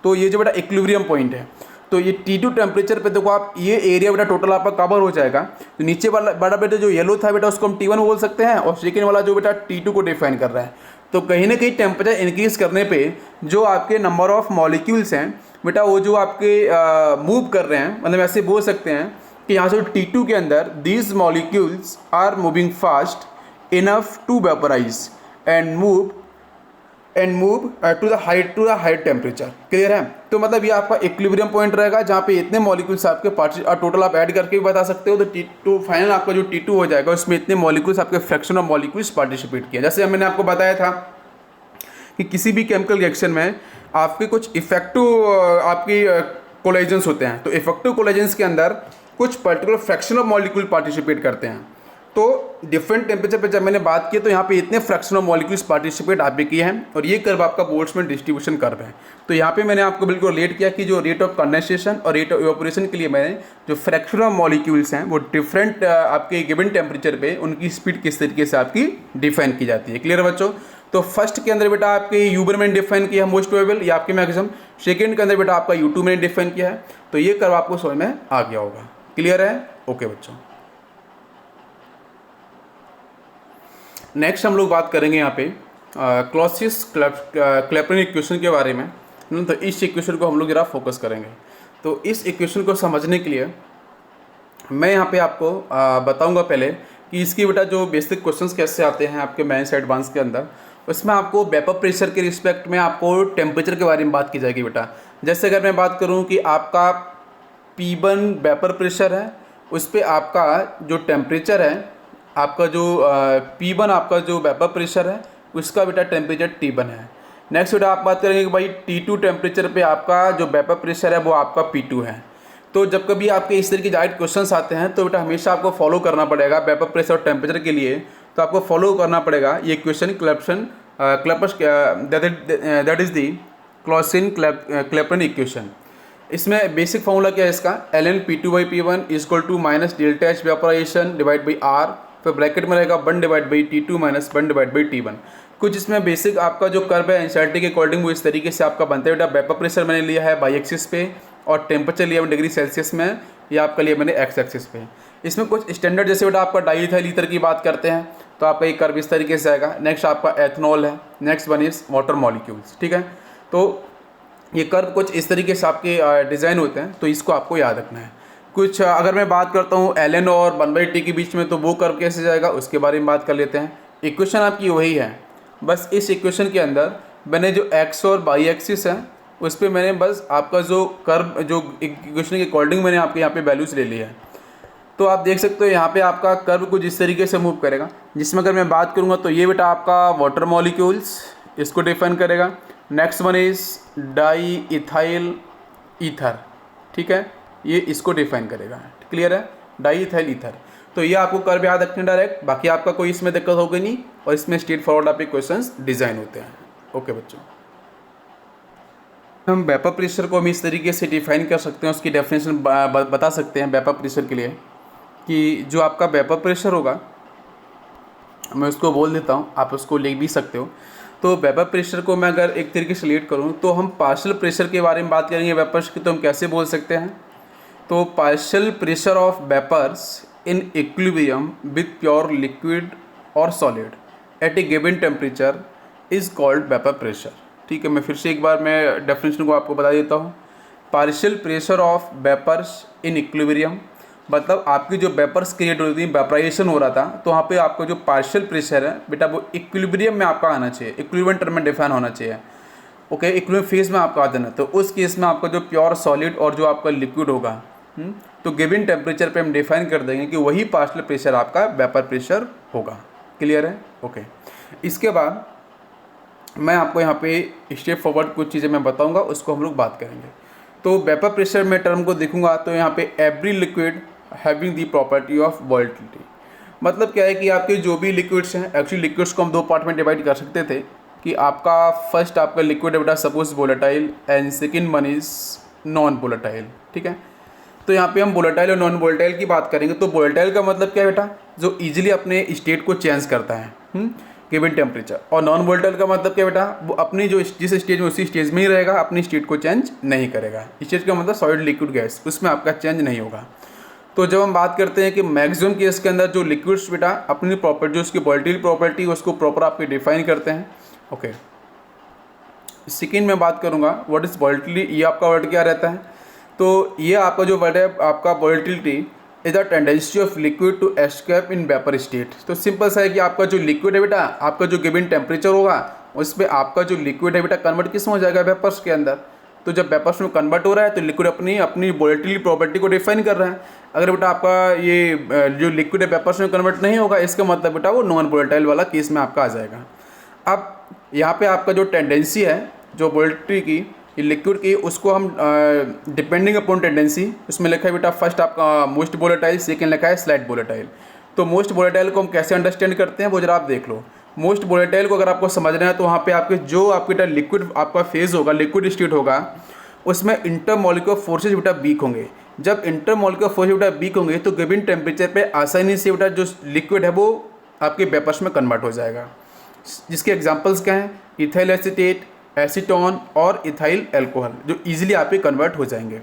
तो ये जो बेटा इक्विलिब्रियम पॉइंट है, तो ये T2 टेम्परेचर पे देखो आप, ये एरिया बेटा टोटल आपका कवर हो जाएगा। तो नीचे वाला बड़ा बेटा जो येलो था बेटा उसको हम T1 बोल सकते हैं, और सेकेंड वाला जो बेटा T2 को डिफाइन कर रहा है। तो कहीं ना कहीं टेम्परेचर इंक्रीज करने पे जो आपके नंबर ऑफ मॉलिक्यूल्स हैं बेटा वो जो आपके मूव कर रहे हैं, मतलब ऐसे बोल सकते हैं कि यहाँ से T2 के अंदर these molecules are moving fast enough to vaporise and move to the high temperature. Clear है, तो मतलब ये आपका इक्विलिब्रियम पॉइंट रहेगा जहाँ पे इतने मॉलिक्यूल्स आपके टोटल आप ऐड करके भी बता सकते हो। तो T2 फाइनल आपका जो T2 हो जाएगा उसमें इतने मॉलिक्यूल्स आपके फ्रैक्शन ऑफ मॉलिक्यूल्स पार्टिसिपेट किया। जैसे मैंने आपको बताया था कि किसी भी केमिकल रिएक्शन में आपके कुछ इफेक्टिव आपकी कोलाइजेंस होते हैं, तो इफेक्टिव कोलाइजेंस के अंदर कुछ particular fraction of molecule participate करते हैं। तो डिफरेंट टेम्परेचर पे जब मैंने बात की तो यहाँ पे इतने फ्रैक्शन ऑफ मॉलिक्यूल्स पार्टिसिपेट आप भी किए हैं, और ये कर्व आपका बोल्ट्जमैन डिस्ट्रीब्यूशन कर्व है। तो यहाँ पे मैंने आपको बिल्कुल रिलेट किया कि जो रेट ऑफ कंडेंसेशन और रेट ऑफ इवेपोरेशन के लिए मैंने जो फ्रैक्शन ऑफ मॉलिक्यूल्स हैं वो डिफरेंट आपके गिवन टेम्परेचर पे उनकी स्पीड किस तरीके से आपकी डिफाइन की जाती है। क्लियर बच्चों, तो फर्स्ट के अंदर बेटा आपके U1 मैंने डिफाइन किया है मोस्ट प्रोबेबल, या आपके मैक्सिमम। सेकेंड के अंदर बेटा आपका U2 मैंने डिफाइन किया है, तो ये कर्व आपको समझ में आ गया होगा। क्लियर है, ओके बच्चों। नेक्स्ट हम लोग बात करेंगे यहाँ पे क्लॉसियस-क्लैपेरॉन इक्वेशन के बारे में। तो इस इक्वेशन को हम लोग जरा फोकस करेंगे। तो इस इक्वेशन को समझने के लिए मैं यहाँ पे आपको बताऊंगा पहले कि इसकी बेटा जो बेसिक क्वेश्चंस कैसे आते हैं आपके मेंस एडवांस के अंदर, उसमें आपको वेपर प्रेशर के रिस्पेक्ट में आपको टेम्परेचर के बारे में बात की जाएगी बेटा। जैसे अगर मैं बात करूँ कि आपका P1 वेपर प्रेशर है, उस पर आपका जो टेम्परेचर है, आपका जो P1 आपका जो वेपर प्रेशर है उसका बेटा टेम्परेचर T1 है। नेक्स्ट बेटा आप बात करेंगे कि भाई T2 टेम्परेचर पे आपका जो वेपर प्रेशर है वो आपका P2 है। तो जब कभी आपके इस तरह के डायरेक्ट क्वेश्चंस आते हैं तो बेटा हमेशा आपको फॉलो करना पड़ेगा वेपर प्रेशर और टेम्परेचर के लिए। तो आपको फॉलो करना पड़ेगा ये question claps that is the Clausius Clapeyron equation. इसमें बेसिक फॉर्मूला क्या है इसका, ln P2/P1 equal to minus delta H vaporization divide by R, फिर ब्रैकेट में रहेगा 1 divide by T2 minus 1 divide by T1। कुछ इसमें बेसिक आपका जो कर्व है एनसीईआरटी के अकॉर्डिंग वो इस तरीके से आपका बनता है बेटा। वेपर प्रेशर मैंने लिया है बाई एक्सिस पे और टेम्परेचर लिया मैंने डिग्री सेल्सियस में, या आपका लिया मैंने एक्स एक्सिस पे। इसमें कुछ स्टैंडर्ड जैसे बेटा आपका डाईइथाइल ईथर की बात करते हैं तो आपका ये कर्व इस तरीके से आएगा। नेक्स्ट आपका एथनॉल है, next one is water molecules, ठीक है। तो ये कर्व कुछ इस तरीके से आपके डिज़ाइन होते हैं, तो इसको आपको याद रखना है। कुछ अगर मैं बात करता हूँ ln और 1/t के बीच में, तो वो कर्व कैसे जाएगा उसके बारे में बात कर लेते हैं। इक्वेशन आपकी वही है, बस इस इक्वेशन के अंदर मैंने जो x और बाई एक्सिस है उस पर मैंने बस आपका जो कर्व जो इक्वेशन के अकॉर्डिंग मैंने आपके यहाँ पे वैल्यूज़ ले लिया है। तो आप देख सकते हो यहाँ पे आपका कर्व कुछ इस तरीके से मूव करेगा, जिसमें अगर मैं बात करूँगा तो ये बेटा आपका वाटर मॉलिक्यूल्स इसको डिफाइन करेगा। Next one is di ethyl ether, ठीक है, ये इसको डिफाइन करेगा। क्लियर है, डाई इथाइल ईथर। तो ये आपको कर्व याद रखने डायरेक्ट, बाकी आपका कोई इसमें दिक्कत होगी नहीं, और इसमें स्ट्रेट फॉरवर्ड आपके क्वेश्चंस डिज़ाइन होते हैं। ओके बच्चों, हम वेपर प्रेशर को हम इस तरीके से डिफाइन कर सकते हैं, उसकी डेफिनेशन बता सकते हैं वेपर प्रेशर के लिए कि जो आपका वेपर प्रेशर होगा, मैं उसको बोल देता हूँ, आप उसको लिख भी सकते हो। तो वेपर प्रेशर को मैं अगर एक तरीके से रिलेट करूँ तो हम पार्शियल प्रेशर के बारे में बात करेंगे वेपर्स की, तो हम कैसे बोल सकते हैं। तो partial pressure of vapours in equilibrium with pure liquid और solid at a given temperature is called vapour pressure. ठीक है, मैं फिर से एक बार मैं डेफिनेशन को आपको बता देता हूँ। Partial pressure of vapours in equilibrium, मतलब आपकी जो वेपर्स क्रिएट हो रही थी, वेपराइजेशन हो रहा था, तो वहाँ पे आपका जो पार्शियल प्रेशर है बेटा वो इक्विलिब्रियम में आपका आना चाहिए, इक्विलिब्रियम टर्म में डिफाइन होना चाहिए। ओके, इक्विलिब्रियम फेज में आपका आ जाना। तो उस केस में आपका जो प्योर सॉलिड और जो आपका लिक्विड होगा, तो गिवन टेम्परेचर पे हम डिफाइन कर देंगे कि वही पार्शियल प्रेशर आपका वेपर प्रेशर होगा। क्लियर है, ओके। इसके बाद मैं आपको यहाँ पे स्टेप फॉरवर्ड कुछ चीज़ें मैं बताऊँगा, उसको हम लोग बात करेंगे। तो वेपर प्रेशर में टर्म को देखूंगा तो यहाँ पे every liquid having the property of volatility, मतलब क्या है कि आपके जो भी लिक्विड्स हैं, एक्चुअली लिक्विड्स को हम दो पार्ट में डिवाइड कर सकते थे कि आपका फर्स्ट आपका लिक्विड है बेटा suppose volatile and second one is non volatile. ठीक है, तो यहाँ पे हम वोलेटाइल और नॉन वोलेटाइल की बात करेंगे। तो वोलेटाइल का मतलब क्या है बेटा, जो इजीली अपने स्टेट को चेंज करता है गिवन टेम्परेचर, और नॉन वोलेटाइल का मतलब क्या बेटा, वो अपनी जो जिस स्टेज में उसी स्टेज में ही रहेगा, अपनी स्टेट को चेंज नहीं करेगा। स्टेज का मतलब सॉलिड लिक्विड गैस, उसमें आपका चेंज नहीं होगा। तो जब हम बात करते हैं कि मैक्सिमम केस के अंदर जो लिक्विड्स बेटा अपनी प्रॉपर्टी, उसकी वोलेटिलिटी प्रॉपर्टी उसको प्रॉपर आपके डिफाइन करते हैं। ओके, सेकेंड में बात करूँगा व्हाट इज़ वोलेटिलिटी, ये आपका वर्ड क्या रहता है। तो ये आपका जो वर्ड है आपका volatility is the tendency of liquid to escape in vapour state. तो सिंपल सा है कि आपका जो लिक्विड है बेटा, आपका जो गिवन टेम्परेचर होगा उस पर आपका जो लिक्विड है बेटा कन्वर्ट किस में हो जाएगा, वेपर्स के अंदर। तो जब वेपर्स में कन्वर्ट हो रहा है तो लिक्विड अपनी वोलेटिलिटी प्रॉपर्टी को डिफाइन कर रहा है। अगर बेटा आपका ये जो लिक्विड है वेपर्स में कन्वर्ट नहीं होगा, इसका मतलब बेटा वो नॉन वोलेटाइल वाला केस में आपका आ जाएगा। अब यहाँ पे आपका जो टेंडेंसी है जो वोलेटिलिटी की लिक्विड की, उसको हम डिपेंडिंग अपॉन टेंडेंसी, उसमें लिखा है बेटा फर्स्ट आपका मोस्ट वोलेटाइल, सेकेंड लिखा है स्लाइट वोलेटाइल। तो मोस्ट वोलेटाइल को हम कैसे अंडरस्टैंड करते हैं वो जरा आप देख लो। मोस्ट वोलेटाइल को अगर आपको समझना है तो वहाँ पे आपके जो आपके बेटा लिक्विड आपका फेज होगा, लिक्विड स्टेट होगा, उसमें इंटरमॉलिक्यूलर फोर्सेज बेटा वीक होंगे। जब इंटरमॉलिक्यूलर फोर्सेज बेटा वीक होंगे तो गिवन टेम्परेचर पे आसानी से बेटा जो लिक्विड है वो आपके वेपर्स में कन्वर्ट हो जाएगा। जिसके एग्जांपल्स क्या हैं, इथाइल एसीटेट, एसीटोन और इथाइल एल्कोहल, जो इजीली आपके कन्वर्ट हो जाएंगे।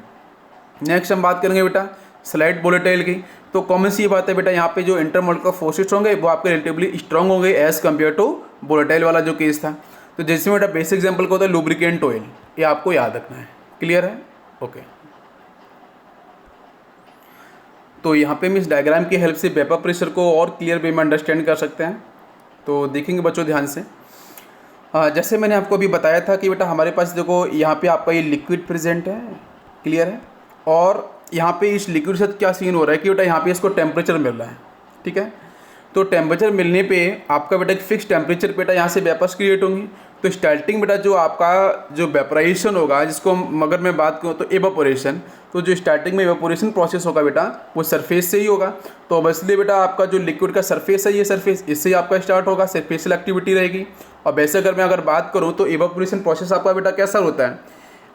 नेक्स्ट हम बात करेंगे बेटा स्लाइट वोलेटाइल की। तो कॉमन सी बात है बेटा, यहाँ पे जो इंटरमॉलिक्यूलर फोर्सेस होंगे वो आपके रिलेटिवली स्ट्रॉन्ग होंगे एज कम्पेयर टू वोलेटाइल वाला जो केस था। तो जैसे बेटा बेसिक एग्जांपल को होता है लुब्रिकेंट ऑयल, ये आपको याद रखना है। क्लियर है, ओके। तो यहाँ पे हम इस डायग्राम की हेल्प से वेपर प्रेशर को और क्लियर वे में अंडरस्टैंड कर सकते हैं। तो देखेंगे बच्चों ध्यान से। जैसे मैंने आपको अभी बताया था कि बेटा हमारे पास देखो यहाँ पे आपका ये लिक्विड प्रेजेंट है, क्लियर है, और यहाँ पे इस लिक्विड के साथ क्या सीन हो रहा है कि बेटा यहाँ पे इसको टेम्परेचर मिल रहा है, ठीक है। तो टेम्परेचर मिलने पे आपका बेटा एक फिक्स टेम्परेचर बेटा यहाँ से वेपर्स क्रिएट होंगी। तो स्टार्टिंग बेटा जो आपका जो वेपराइजेशन होगा, जिसको अगर मैं बात करूँ तो एवापोरेशन, तो जो स्टार्टिंग में एवापोरेशन प्रोसेस होगा बेटा वो सरफेस से ही होगा। तो ऑब्वियसली बेटा आपका जो लिक्विड का सरफेस है, ये सरफेस इससे ही आपका स्टार्ट होगा, सरफेशियल एक्टिविटी रहेगी। और वैसे अगर बात करूँ तो एवापोरेशन प्रोसेस आपका बेटा कैसा होता है,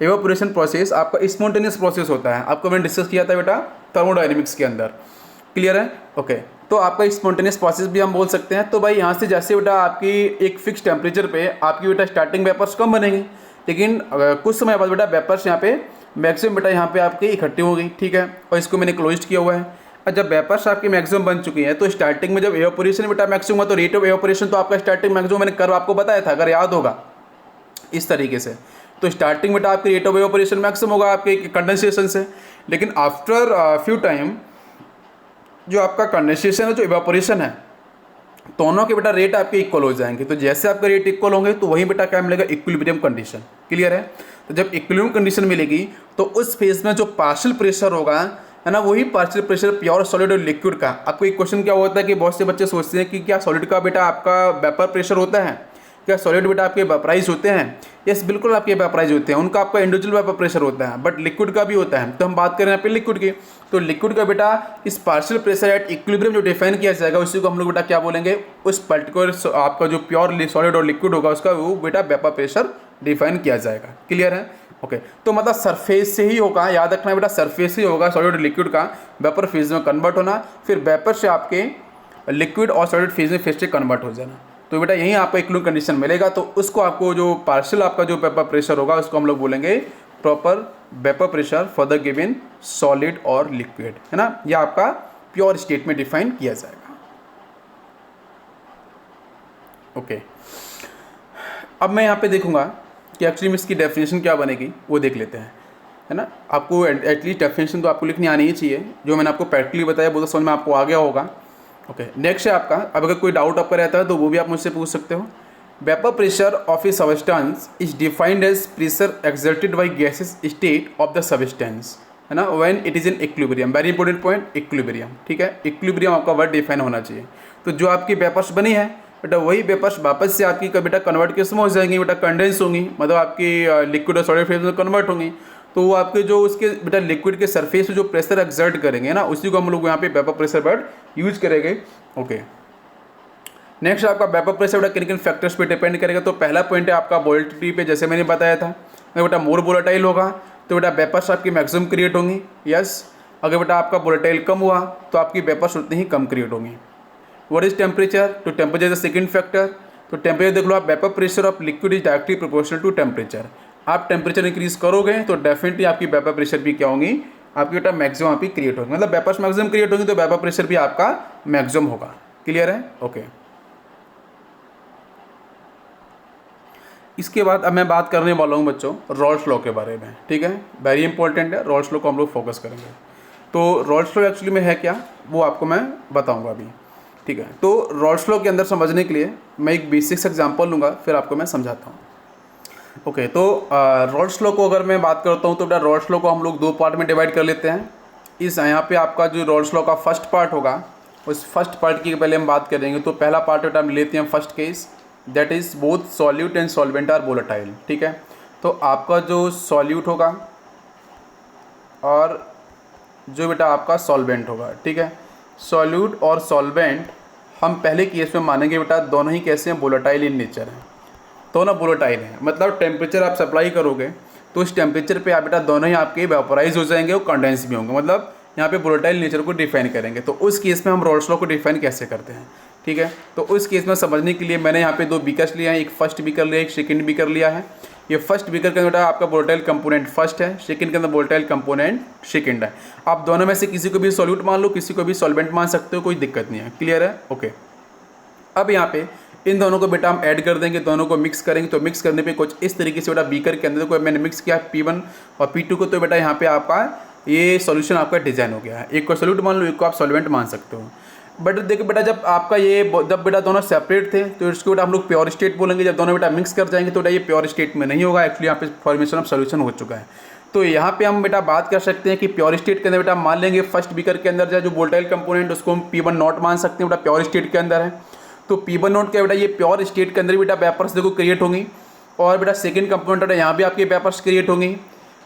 एवापोरेशन प्रोसेस आपका स्पॉन्टेनियस प्रोसेस होता है। आपको मैंने डिस्कस किया था बेटा थर्मोडायनेमिक्स के अंदर, क्लियर है, ओके। तो आपका स्पॉन्टेनियस प्रोसेस भी हम बोल सकते हैं। तो भाई यहाँ से जैसे बेटा आपकी एक फिक्स टेम्परेचर पे आपकी बेटा स्टार्टिंग वेपर्स कम बनेंगी, लेकिन कुछ समय बाद बेटा वेपर्स यहाँ पे मैक्सिमम बेटा यहाँ पे आपकी इकट्ठी हो गई, ठीक है, और इसको मैंने क्लोज किया हुआ है। और जब वेपर्स आपकी मैक्सिमम बन चुकी है तो स्टार्टिंग में जब एवापोरेशन बेटा मैक्सिमम हुआ तो रेट ऑफ एवापोरेशन तो आपका स्टार्टिंग मैक्सिमम मैंने कर्व आपको बताया था, अगर याद होगा इस तरीके से। तो स्टार्टिंग बेटा आपकी रेट ऑफ एवापोरेशन मैक्सिमम होगा आपके कंडेंसेशन से, लेकिन आफ्टर फ्यू टाइम जो आपका कंडेंसेशन है, जो इवापोरेशन है, दोनों के बेटा रेट आपके इक्वल हो जाएंगे। तो जैसे आपका रेट इक्वल होंगे तो वही बेटा क्या मिलेगा, इक्विलिब्रियम कंडीशन, क्लियर है। तो जब इक्विलिब्रियम कंडीशन मिलेगी तो उस फेज में जो पार्शियल प्रेशर होगा, है ना, वही पार्शियल प्रेशर प्योर सॉलिड और लिक्विड का। आपको एक क्वेश्चन क्या होता है कि बहुत से बच्चे सोचते हैं कि क्या सॉलिड का बेटा आपका वेपर प्रेशर होता है, क्या सॉलिड बेटा आपके वेपराइज होते हैं? यस, बिल्कुल आपके वेपराइज होते हैं, उनका आपका इंडिविजुअल वेपर प्रेशर होता है, बट लिक्विड का भी होता है। तो हम बात करें यहाँ पे लिक्विड की, तो लिक्विड का बेटा इस पार्शियल प्रेशर एट इक्विलिब्रियम जो डिफाइन किया जाएगा उसी को हम लोग बेटा क्या बोलेंगे, उस पर्टिकुलर आपका जो प्योर सॉलिड और लिक्विड होगा उसका वो बेटा वेपर प्रेशर डिफाइन किया जाएगा, क्लियर है, ओके। तो मतलब सरफेस से ही होगा, याद रखना बेटा सरफेस से ही होगा सॉलिड और लिक्विड का वेपर फेज में कन्वर्ट होना, फिर वेपर से आपके लिक्विड और सॉलिड फेज में फिर से कन्वर्ट हो जाना। तो बेटा यहीं आपको इक्विलिब्रियम कंडीशन मिलेगा, तो उसको आपको जो पार्शियल आपका जो वेपर प्रेशर होगा उसको हम लोग बोलेंगे proper vapour pressure for the given solid और लिक्विड, है ना, यह आपका प्योर स्टेट में डिफाइन किया जाएगा, ओके। अब मैं यहाँ पे देखूंगा कि एक्चुअली में इसकी डेफिनेशन क्या बनेगी, वो देख लेते हैं, है ना। आपको एटलीस्ट डेफिनेशन तो आपको लिखनी आनी ही चाहिए, जो मैंने आपको प्रैक्टिकली बताया वो तो समझ में आपको आ गया होगा, ओके। नेक्स्ट है आपका, अब अगर कोई डाउट आपका रहता है तो वो भी आप मुझसे पूछ सकते हो। Vapour pressure of a substance is defined as pressure exerted by gases state of the substance, है ना, when it is in equilibrium. Very important point, equilibrium, ठीक है, इक्विलिब्रियम आपका वर्ड डिफाइन होना चाहिए। तो जो आपकी वेपर्स बनी है बेटा वही वेपर्स वापस से आपकी बेटा कन्वर्ट किस में हो जाएंगी, बेटा कंडेंस होंगी, मतलब आपकी लिक्विड और सॉलिड फेज में कन्वर्ट होंगी। तो वो आपके जो उसके बेटा लिक्विड के सरफेस पे जो प्रेशर एक्सर्ट करेंगे ना, उसी को हम लोग यहाँ पे वेपर प्रेशर वर्ड यूज करेंगे, ओके। नेक्स्ट आपका वेपर प्रेशर बेटा किन किन फैक्टर्स पे डिपेंड करेगा। तो पहला पॉइंट है आपका वोलेटिलिटी पे, जैसे मैंने बताया था, अगर बेटा मोर वोलेटाइल होगा तो बेटा वेपर्स आपकी मैक्सिमम क्रिएट होंगी, यस। अगर बेटा आपका वोलेटाइल कम हुआ तो आपकी वेपर्स उतनी ही कम क्रिएट होंगी। व्हाट इज टेम्परेचर, तो temperature is the second factor. तो टेम्परेचर देख लो आप, vapour pressure of liquid is directly proportional to temperature. आप टेम्परेचर इंक्रीज करोगे तो डेफिनेटली आपकी वेपर प्रेशर भी क्या होंगी, आपकी बेटा मैक्सिमम आपकी क्रिएट होगी, मतलब वेपर्स मैक्सिमम क्रिएट होंगी तो वेपर प्रेशर भी आपका मैक्सिमम होगा, क्लियर है, ओके। इसके बाद अब मैं बात करने वाला हूँ बच्चों रॉल्स लॉ के बारे में, ठीक है, वेरी इंपॉर्टेंट है, रॉल्स लॉ को हम लोग फोकस करेंगे। तो रॉल्स लॉ एक्चुअली में है क्या, वो आपको मैं बताऊँगा अभी, ठीक है। तो रॉल्स लॉ के अंदर समझने के लिए मैं एक बेसिक्स एग्जांपल लूँगा, फिर आपको मैं समझाता हूँ, ओके। तो रॉल्स लॉ को अगर मैं बात करता हूँ तो बेटा रॉल्स लॉ को हम लोग दो पार्ट में डिवाइड कर लेते हैं। इस यहाँ पे आपका जो रॉल्स लॉ का फर्स्ट पार्ट होगा, उस फर्स्ट पार्ट की पहले हम बात करेंगे। तो पहला पार्ट बेटा हम लेते हैं first case, that is both solute and solvent are volatile, ठीक है। तो आपका जो सॉल्यूट होगा और जो बेटा आपका सॉल्वेंट होगा, ठीक है, सॉल्यूट और सॉल्वेंट हम पहले केस में मानेंगे बेटा दोनों ही कैसे हैं, वोलेटाइल इन नेचर है, दोनों वोलेटाइल हैं। मतलब टेम्परेचर आप सप्लाई करोगे तो उस टेम्परेचर पे आप बेटा दोनों ही आपके वेपोराइज हो जाएंगे और कंडेंस भी होंगे, मतलब यहाँ पे वोलेटाइल नेचर को डिफाइन करेंगे। तो उस केस में हम रॉल्स लॉ को डिफाइन कैसे करते हैं, ठीक है। तो उस केस में समझने के लिए मैंने यहाँ पे दो बीकर्स लिया है, एक फर्स्ट बीकर लिया, एक सेकंड बीकर लिया है। ये फर्स्ट बीकर के अंदर आपका वोलेटाइल कंपोनेंट फर्स्ट है, सेकंड के अंदर वोलेटाइल कंपोनेंट सेकंड है। आप दोनों में से किसी को भी सॉल्यूट मान लो, किसी को भी सॉल्वेंट मान सकते हो, कोई दिक्कत नहीं है, क्लियर है, ओके। अब यहाँ पे इन दोनों को बेटा हम ऐड कर देंगे, दोनों को मिक्स करेंगे। तो मिक्स करने पे कुछ इस तरीके से बेटा बीकर के अंदर को मैंने मिक्स किया P1 और P2 को, तो बेटा यहाँ पे आपका ये सॉल्यूशन आपका डिजाइन हो गया है। एक को सॉल्यूट मान लो, एक को आप सॉल्वेंट मान सकते हो। बट देखो बेटा, जब आपका ये जब बेटा दोनों सेपरेट थे तो इसको बेटा हम लोग प्योर स्टेट बोलेंगे। जब दोनों बेटा मिक्स कर जाएंगे तो बेटा ये प्योर स्टेट में नहीं होगा, एक्चुअली यहाँ पे फॉर्मेशन ऑफ सोल्यूशन हो चुका है। तो यहाँ पे हम बेटा बात कर सकते हैं कि प्योर स्टेट के अंदर बेटा मान लेंगे फर्स्ट बीकर के अंदर जो वोलेटाइल कंपोनेंट उसको हम P1 नॉट मान सकते हैं बेटा, प्योर स्टेट के अंदर है। तो P1 नॉट क्या बेटा, ये प्योर स्टेट के अंदर बेटा वेपर्स देखो क्रिएट होंगी, और बेटा सेकंड कंपोनेंट है यहाँ भी आपकी वेपर्स क्रिएट होंगी।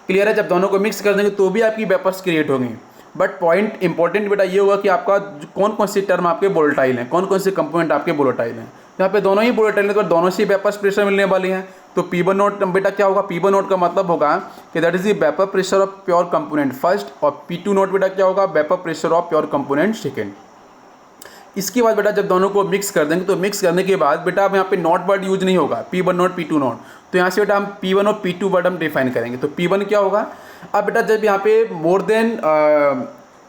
क्लियर है, जब दोनों को मिक्स कर देंगे तो भी आपकी वेपर्स क्रिएट होंगी। बट पॉइंट इंपॉर्टेंट बेटा ये होगा कि आपका कौन कौन सी टर्म आपके वोलेटाइल हैं, कौन कौन से कंपोनेंट आपके वोलेटाइल हैं। यहाँ पे दोनों ही वोलेटाइल हैं तो दोनों से वेपर्स प्रेशर मिलने वाली हैं। तो P1 नोट बेटा क्या होगा, P1 नोट का मतलब होगा कि that is the vapour pressure of pure component first, और P2 नोट बेटा क्या होगा, vapour pressure of pure component second. इसके बाद बेटा जब दोनों को मिक्स कर देंगे तो मिक्स करने के बाद बेटा अब यहाँ पे नॉट वर्ड यूज नहीं होगा, P1 नोट P2 नोट। तो यहाँ से बेटा हम P1 और P2 वर्ड हम डिफाइन करेंगे। तो P1 क्या होगा, अब बेटा जब यहाँ पे मोर देन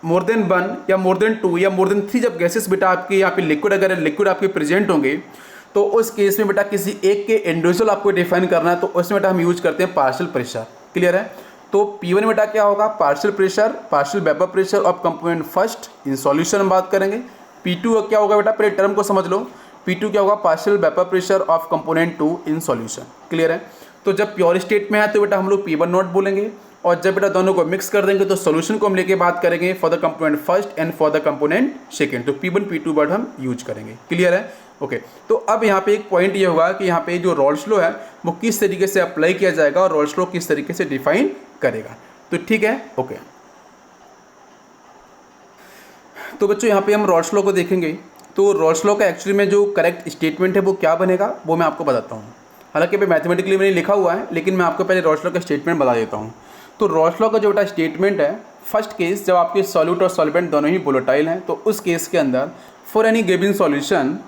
1 या मोर देन 2 या मोर देन 3 जब गैसेस बेटा आपके यहाँ पे लिक्विड, अगर लिक्विड आपके प्रेजेंट होंगे तो उस केस में बेटा किसी एक के इंडिविजुअल आपको डिफाइन करना है, तो उसमें बेटा हम यूज करते हैं पार्शियल प्रेशर। क्लियर है, तो P1 बेटा क्या होगा, partial pressure, partial vapour pressure of component first in solution हम बात करेंगे। P2 क्या होगा बेटा, पहले टर्म को समझ लो, P2 क्या होगा, partial vapour pressure of component 2 in solution. Clear है, तो जब प्योर स्टेट में है तो बेटा हम लोग P1 नॉट बोलेंगे, और जब बेटा दोनों को मिक्स कर देंगे तो सॉल्यूशन को हम लेके बात करेंगे for the component first and for the component second. तो P1 P2 वर्ड हम यूज करेंगे। क्लियर है, ओके। तो अब यहाँ पे एक पॉइंट ये होगा कि यहाँ पे जो रोल्स लॉ है वो किस तरीके से अप्लाई किया जाएगा और रोल्स लॉ किस तरीके से डिफाइन करेगा। तो ठीक है, ओके। तो बच्चों यहाँ पे हम रोल्स लॉ को देखेंगे। तो रोल्स लॉ का एक्चुअली में जो करेक्ट स्टेटमेंट है वो क्या बनेगा वो मैं आपको बताता हूँ। हालांकि पे मैथमेटिकली मैंने लिखा हुआ है, लेकिन मैं आपको पहले रोल्स लॉ का स्टेटमेंट बता देता हूँ। तो रोल्स लॉ का जो बेटा स्टेटमेंट है, फर्स्ट केस जब आपके सॉल्यूट और सॉल्वेंट दोनों ही वोलेटाइल हैं, तो उस केस के अंदर for any given solution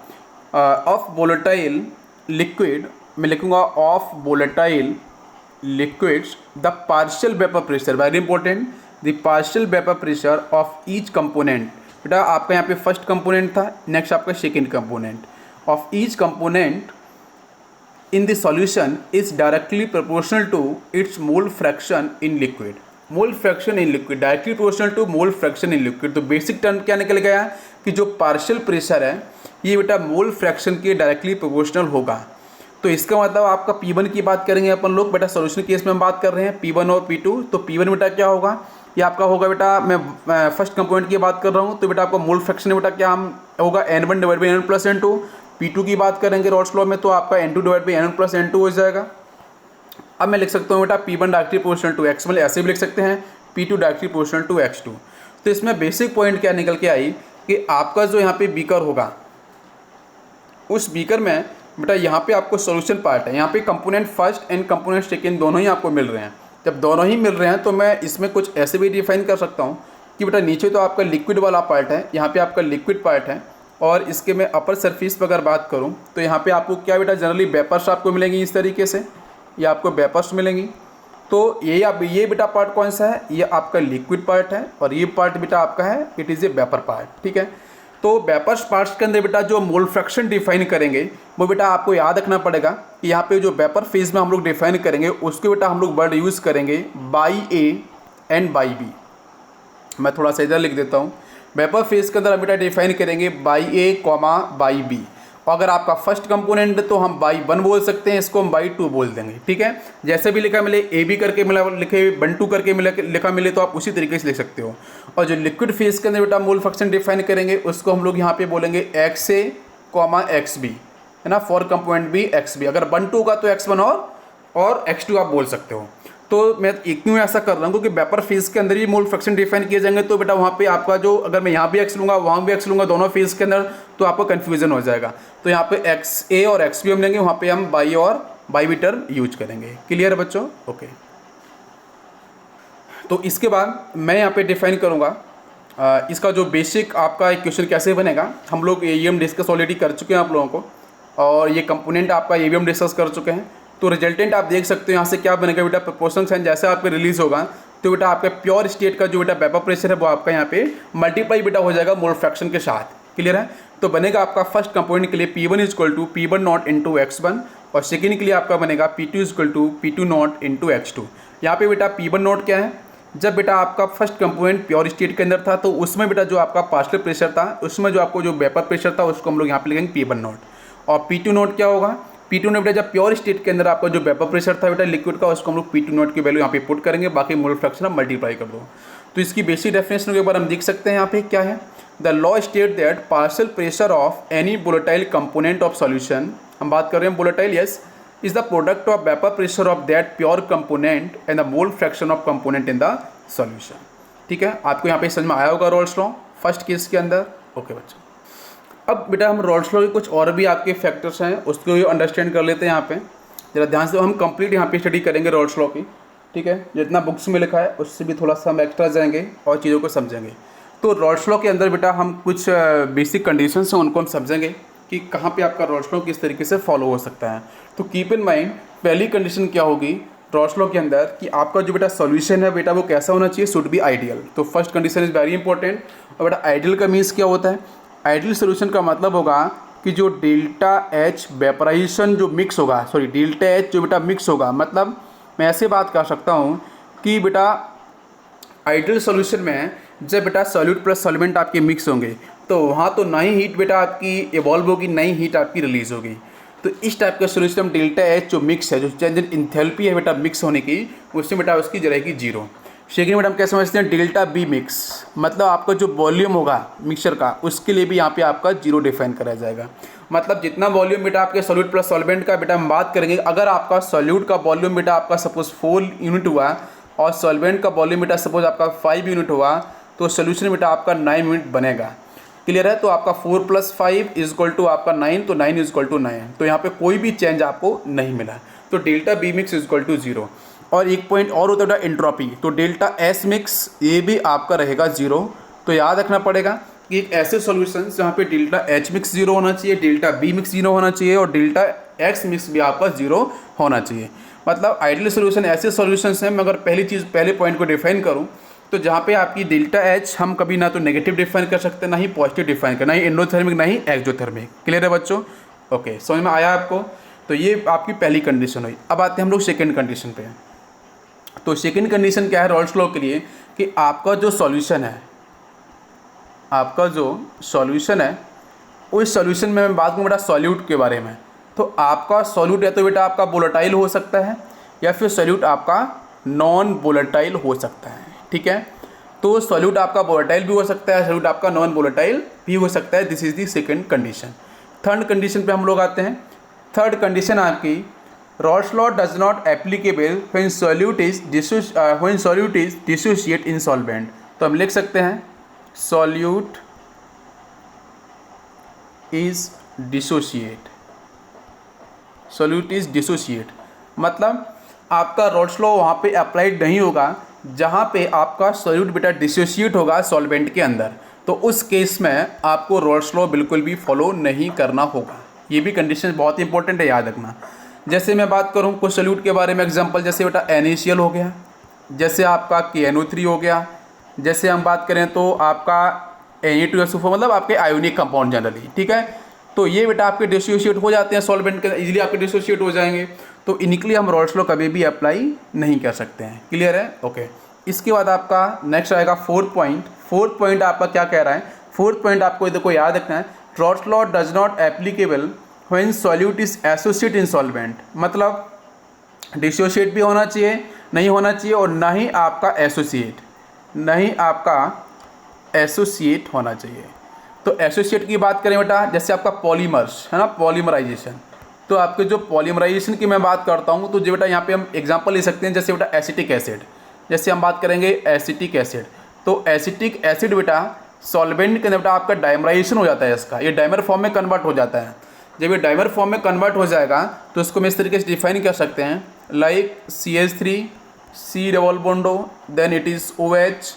of volatile liquid, मैं लिखूँगा of volatile liquids the partial vapour pressure, very important, the partial vapour pressure of each component. बेटा आपका यहाँ पे फर्स्ट कंपोनेंट था, नेक्स्ट आपका second component, of each component in the solution is directly proportional to its mole fraction in liquid, mole fraction in liquid directly proportional to mole fraction in liquid। तो basic term क्या निकल गया कि जो partial pressure है ये बेटा mole fraction के डायरेक्टली प्रोपोर्शनल होगा। तो इसका मतलब आपका P1 की बात करेंगे अपन लोग, बेटा सोल्यूशन केस में हम बात कर रहे हैं P1 और P2। तो P1 बेटा क्या होगा, ये आपका होगा बेटा, मैं फर्स्ट कंपोनेंट की बात कर रहा हूँ, तो बेटा आपका मोल फ्रैक्शन बेटा क्या हम होगा N1 divide by N plus N2। P2 की बात करेंगे रोल्स लॉ में तो आपका N2 divide by N plus N2 हो जाएगा। अब मैं लिख सकता हूँ बेटा P1 directly proportional to X, मतलब ऐसे भी लिख सकते हैं P2 directly proportional to X2। तो इसमें बेसिक पॉइंट क्या निकल के आई कि आपका जो यहाँ पे बीकर होगा, उस बीकर में बेटा यहाँ पे आपको सोल्यूशन पार्ट है, यहाँ पे component first and component second दोनों ही आपको मिल रहे हैं। जब दोनों ही मिल रहे हैं तो मैं इसमें कुछ ऐसे भी डिफाइन कर सकता हूँ कि बेटा नीचे तो आपका लिक्विड वाला पार्ट है, यहाँ पे आपका लिक्विड पार्ट है, और इसके मैं अपर सरफेस पर अगर बात करूँ तो यहाँ पे आपको क्या बेटा जनरली वेपर्स आपको मिलेंगी इस तरीके से, ये आपको वेपर्स मिलेंगी। तो ये बेटा पार्ट कौन सा है, ये आपका लिक्विड पार्ट है, और ये पार्ट बेटा आपका है it is A vapour part. ठीक है, तो वेपर्स पार्ट्स के अंदर बेटा जो मोल फ्रैक्शन डिफाइन करेंगे वो बेटा आपको याद रखना पड़ेगा कि यहाँ पे जो वेपर फेज में हम लोग डिफाइन करेंगे उसके बेटा हम लोग वर्ड यूज़ करेंगे by A and by B. मैं थोड़ा सा इधर लिख देता हूँ, वेपर फेज के अंदर हम बेटा डिफाइन करेंगे by A comma by B. अगर आपका फर्स्ट कंपोनेंट है तो हम बाई 1 बोल सकते हैं, इसको हम बाई 2 बोल देंगे। ठीक है, जैसे भी लिखा मिले, ए बी करके मिला लिखे 1 2 करके लिखा मिले तो आप उसी तरीके से लिख सकते हो। और जो लिक्विड फेज के अंदर बेटा मोल फ्रैक्शन डिफाइन करेंगे उसको हम लोग यहाँ पे बोलेंगे X A comma X B, है ना, for component B X B. अगर 1 2 का तो x1 और x2 आप बोल सकते हो। तो मैं क्यों ऐसा कर रहा हूँ क्योंकि वेपर फेज के अंदर ही मोल फ्रैक्शन डिफाइन किए जाएंगे, तो बेटा वहाँ पे आपका जो, अगर मैं यहाँ भी x लूँगा वहाँ भी x लूँगा दोनों फेज के अंदर, तो आपको कन्फ्यूजन हो जाएगा। तो यहाँ पे एक्स ए और एक्स बी हम लेंगे, वहाँ पे हम बाई और बाई बी टर्म यूज करेंगे। क्लियर है बच्चों, ओके। तो इसके बाद मैं यहाँ पे डिफाइन करूँगा इसका जो बेसिक आपका इक्वेशन कैसे बनेगा। हम लोग ये हम डिस्कस ऑलरेडी कर चुके हैं आप लोगों को, और ये कंपोनेंट आपका ये भी हम डिस्कस कर चुके हैं। तो रिजल्टेंट आप देख सकते हो यहाँ से क्या बनेगा बेटा, प्रोपोर्शन साइन जैसे आपके रिलीज होगा तो बेटा आपका प्योर स्टेट का जो बेटा वेपर प्रेशर है वो आपका यहाँ पे मल्टीप्लाई बेटा हो जाएगा मोल फ्रैक्शन के साथ। क्लियर है, तो बनेगा आपका फर्स्ट कंपोनेंट के लिए P1 equal to P1 not into X1, और सेकेंड के लिए आपका बनेगा P2 equal to P2 not into X2। यहाँ पे बेटा P1 नॉट क्या है, जब बेटा आपका फर्स्ट कंपोनेंट प्योर स्टेट के अंदर था तो उसमें बेटा जो आपका पार्शियल प्रेशर था उसमें जो आपको जो वेपर प्रेशर था उसको हम लोग यहाँ पे लिखेंगे P1 नोट, और P2 नोट क्या होगा, P2 नोट बेटा जब प्योर स्टेट के अंदर आपका जो वेपर प्रेशर था बेटा लिक्विड का उसको हम लोग P2 नोट की वैल्यू यहाँ पे पुट करेंगे, बाकी मोल फ्रैक्शन आप मल्टीप्लाई कर दो। तो इसकी बेसिक डेफिनेशन के बार हम देख सकते हैं यहाँ पे क्या है, the law state that partial pressure of any volatile component of solution, हम बात कर रहे हैं volatile, yes, is the product of vapor pressure of that pure component and the mole fraction of component in the solution। ठीक है, आपको यहाँ पे समझ में आया होगा रॉल्स लॉ फर्स्ट केस के अंदर। ओके बच्चों, अब बेटा हम रॉल्स लॉ के कुछ और भी आपके फैक्टर्स हैं उसको भी अंडरस्टैंड कर लेते हैं। यहाँ पे जरा ध्यान से हम कंप्लीट यहाँ पे स्टडी करेंगे रॉल्स लॉ की, ठीक है, जितना बुक्स में लिखा है उससे भी थोड़ा सा हम एक्स्ट्रा जाएंगे और चीज़ों को समझेंगे। तो रॉल्स लॉ के अंदर बेटा हम कुछ बेसिक कंडीशंस हैं उनको हम समझेंगे कि कहाँ पे आपका रॉल्स लॉ किस तरीके से फॉलो हो सकता है। तो कीप इन माइंड पहली कंडीशन क्या होगी रॉल्स लॉ के अंदर कि आपका जो बेटा सॉल्यूशन है बेटा वो कैसा होना चाहिए, शुड बी आइडियल। तो first condition is very important. और बेटा आइडियल का मीन्स क्या होता है, आइडियल सॉल्यूशन का मतलब होगा कि जो डेल्टा एच वेपराइजेशन जो मिक्स होगा, सॉरी डेल्टा एच जो बेटा मिक्स होगा, मतलब मैं ऐसे बात कर सकता हूँ कि बेटा आइडियल सॉल्यूशन में जब बेटा सॉल्यूट प्लस सॉल्वेंट आपके मिक्स होंगे तो वहाँ तो नई हीट बेटा आपकी इवॉल्व होगी, नई हीट आपकी रिलीज होगी। तो इस टाइप का सॉल्यूशन डेल्टा एच जो मिक्स है, जो चेंज इन इंथैल्पी है बेटा मिक्स होने की, उससे बेटा उसकी रहेगी जीरो। सेकेंड बेटा हम क्या समझते हैं, डेल्टा बी मिक्स, मतलब आपका जो वॉल्यूम होगा मिक्सचर का उसके लिए भी यहाँ पे आपका जीरो डिफाइन करा जाएगा। मतलब जितना वॉल्यूम बेटा आपके सॉल्यूट प्लस सॉल्वेंट का बेटा हम बात करेंगे, अगर आपका सॉल्यूट का वॉल्यूम बेटा आपका सपोज 4 यूनिट हुआ और सॉल्वेंट का वॉल्यूम बेटा सपोज आपका 5 यूनिट हुआ तो सोल्यूशन बेटा आपका 9 यूनिट बनेगा। क्लियर है, तो आपका 4 + 5 = आपका 9, तो 9 = 9, तो यहाँ पे कोई भी चेंज आपको नहीं मिला। तो डेल्टा बी मिक्स = 0। और एक पॉइंट और होता है एंट्रोपी, तो डेल्टा एस मिक्स ये भी आपका रहेगा 0। तो याद रखना पड़ेगा कि एक ऐसे सॉल्यूशन जहाँ पे डेल्टा एच मिक्स 0 होना चाहिए, डेल्टा बी मिक्स 0 होना चाहिए और डेल्टा एक्स मिक्स भी आपका 0 होना चाहिए। मतलब आइडियल सॉल्यूशन ऐसे सॉल्यूशंस हैं, मैं अगर पहले पॉइंट को डिफाइन करूँ तो जहाँ पे आपकी डेल्टा एच हम कभी ना तो नेगेटिव डिफाइन कर सकते हैं, ना ही पॉजिटिव डिफाइन कर, ना ही एंडोथर्मिक ना ही एक्सोथर्मिक। क्लियर है बच्चों? ओके, समझ में आया आपको? तो ये आपकी पहली कंडीशन हुई। अब आते हैं हम लोग सेकेंड कंडीशन पे। तो सेकेंड कंडीशन क्या है रॉल्स लॉ के लिए कि आपका जो सॉल्यूशन है, उस सॉल्यूशन में मैं बात करूँ बेटा सॉल्यूट के बारे में, तो आपका सॉल्यूट या तो बेटा आपका वोलेटाइल हो सकता है या फिर सॉल्यूट आपका नॉन वोलेटाइल हो सकता है। ठीक है, तो सॉल्यूट आपका वोलेटाइल भी हो सकता है, सॉल्यूट आपका नॉन वोलेटाइल भी हो सकता है। This is the second condition. Third condition पे हम लोग आते हैं। थर्ड कंडीशन आपकी Rawls law does not applicable when solute is dissociate in solvent. तो हम लिख सकते हैं सॉल्यूट इज डिसोशिएट, मतलब आपका रॉल्स लॉ वहाँ पे अप्लाइड नहीं होगा जहाँ पे आपका सॉल्यूट बेटा डिसोशिएट होगा सॉल्वेंट के अंदर, तो उस केस में आपको रॉल्स लॉ बिल्कुल भी फॉलो नहीं करना होगा। ये भी कंडीशन बहुत इंपॉर्टेंट है, याद रखना। जैसे मैं बात करूँ कुछ सॉल्यूट के बारे में, एग्जांपल जैसे बेटा NaCl हो गया, जैसे आपका KNO3 हो गया, जैसे हम बात करें तो आपका Na2SO4, मतलब आपके आयोनिक कंपाउंड जनरली। ठीक है, तो ये बेटा आपके डिसोशिएट हो जाते हैं सॉल्वेंट के, इजीली आपके डिसोशिएट हो जाएंगे, तो इनके हम रॉल्स लॉ कभी भी अप्लाई नहीं कर सकते हैं। क्लियर है? ओके, इसके बाद आपका नेक्स्ट आएगा फोर्थ पॉइंट आपका क्या कह रहा है? फोर्थ पॉइंट आपको इधर को याद रखना है, Rawls law does not applicable when solute is associate in solvent, मतलब डिसोशिएट भी होना चाहिए, नहीं होना चाहिए, और ना ही आपका एसोसिएट होना चाहिए। तो एसोसिएट की बात करें बेटा, जैसे आपका पॉलीमर्स है ना, पॉलीमराइजेशन, तो आपके जो पॉलीमराइजेशन की मैं बात करता हूँ तो जो बेटा यहाँ पे हम एग्जांपल ले सकते हैं, जैसे बेटा एसिटिक एसिड, जैसे हम बात करेंगे एसिटिक एसिड, तो एसिटिक एसिड बेटा सॉल्वेंट के अंदर बेटा आपका डाइमराइजेशन हो जाता है, इसका ये डाइमर फॉर्म में कन्वर्ट हो जाता है। जब ये डाइमर फॉर्म में कन्वर्ट हो जाएगा तो इसको हम इस तरीके से डिफाइन कर सकते हैं, like CH3 C double bond, then it is OH,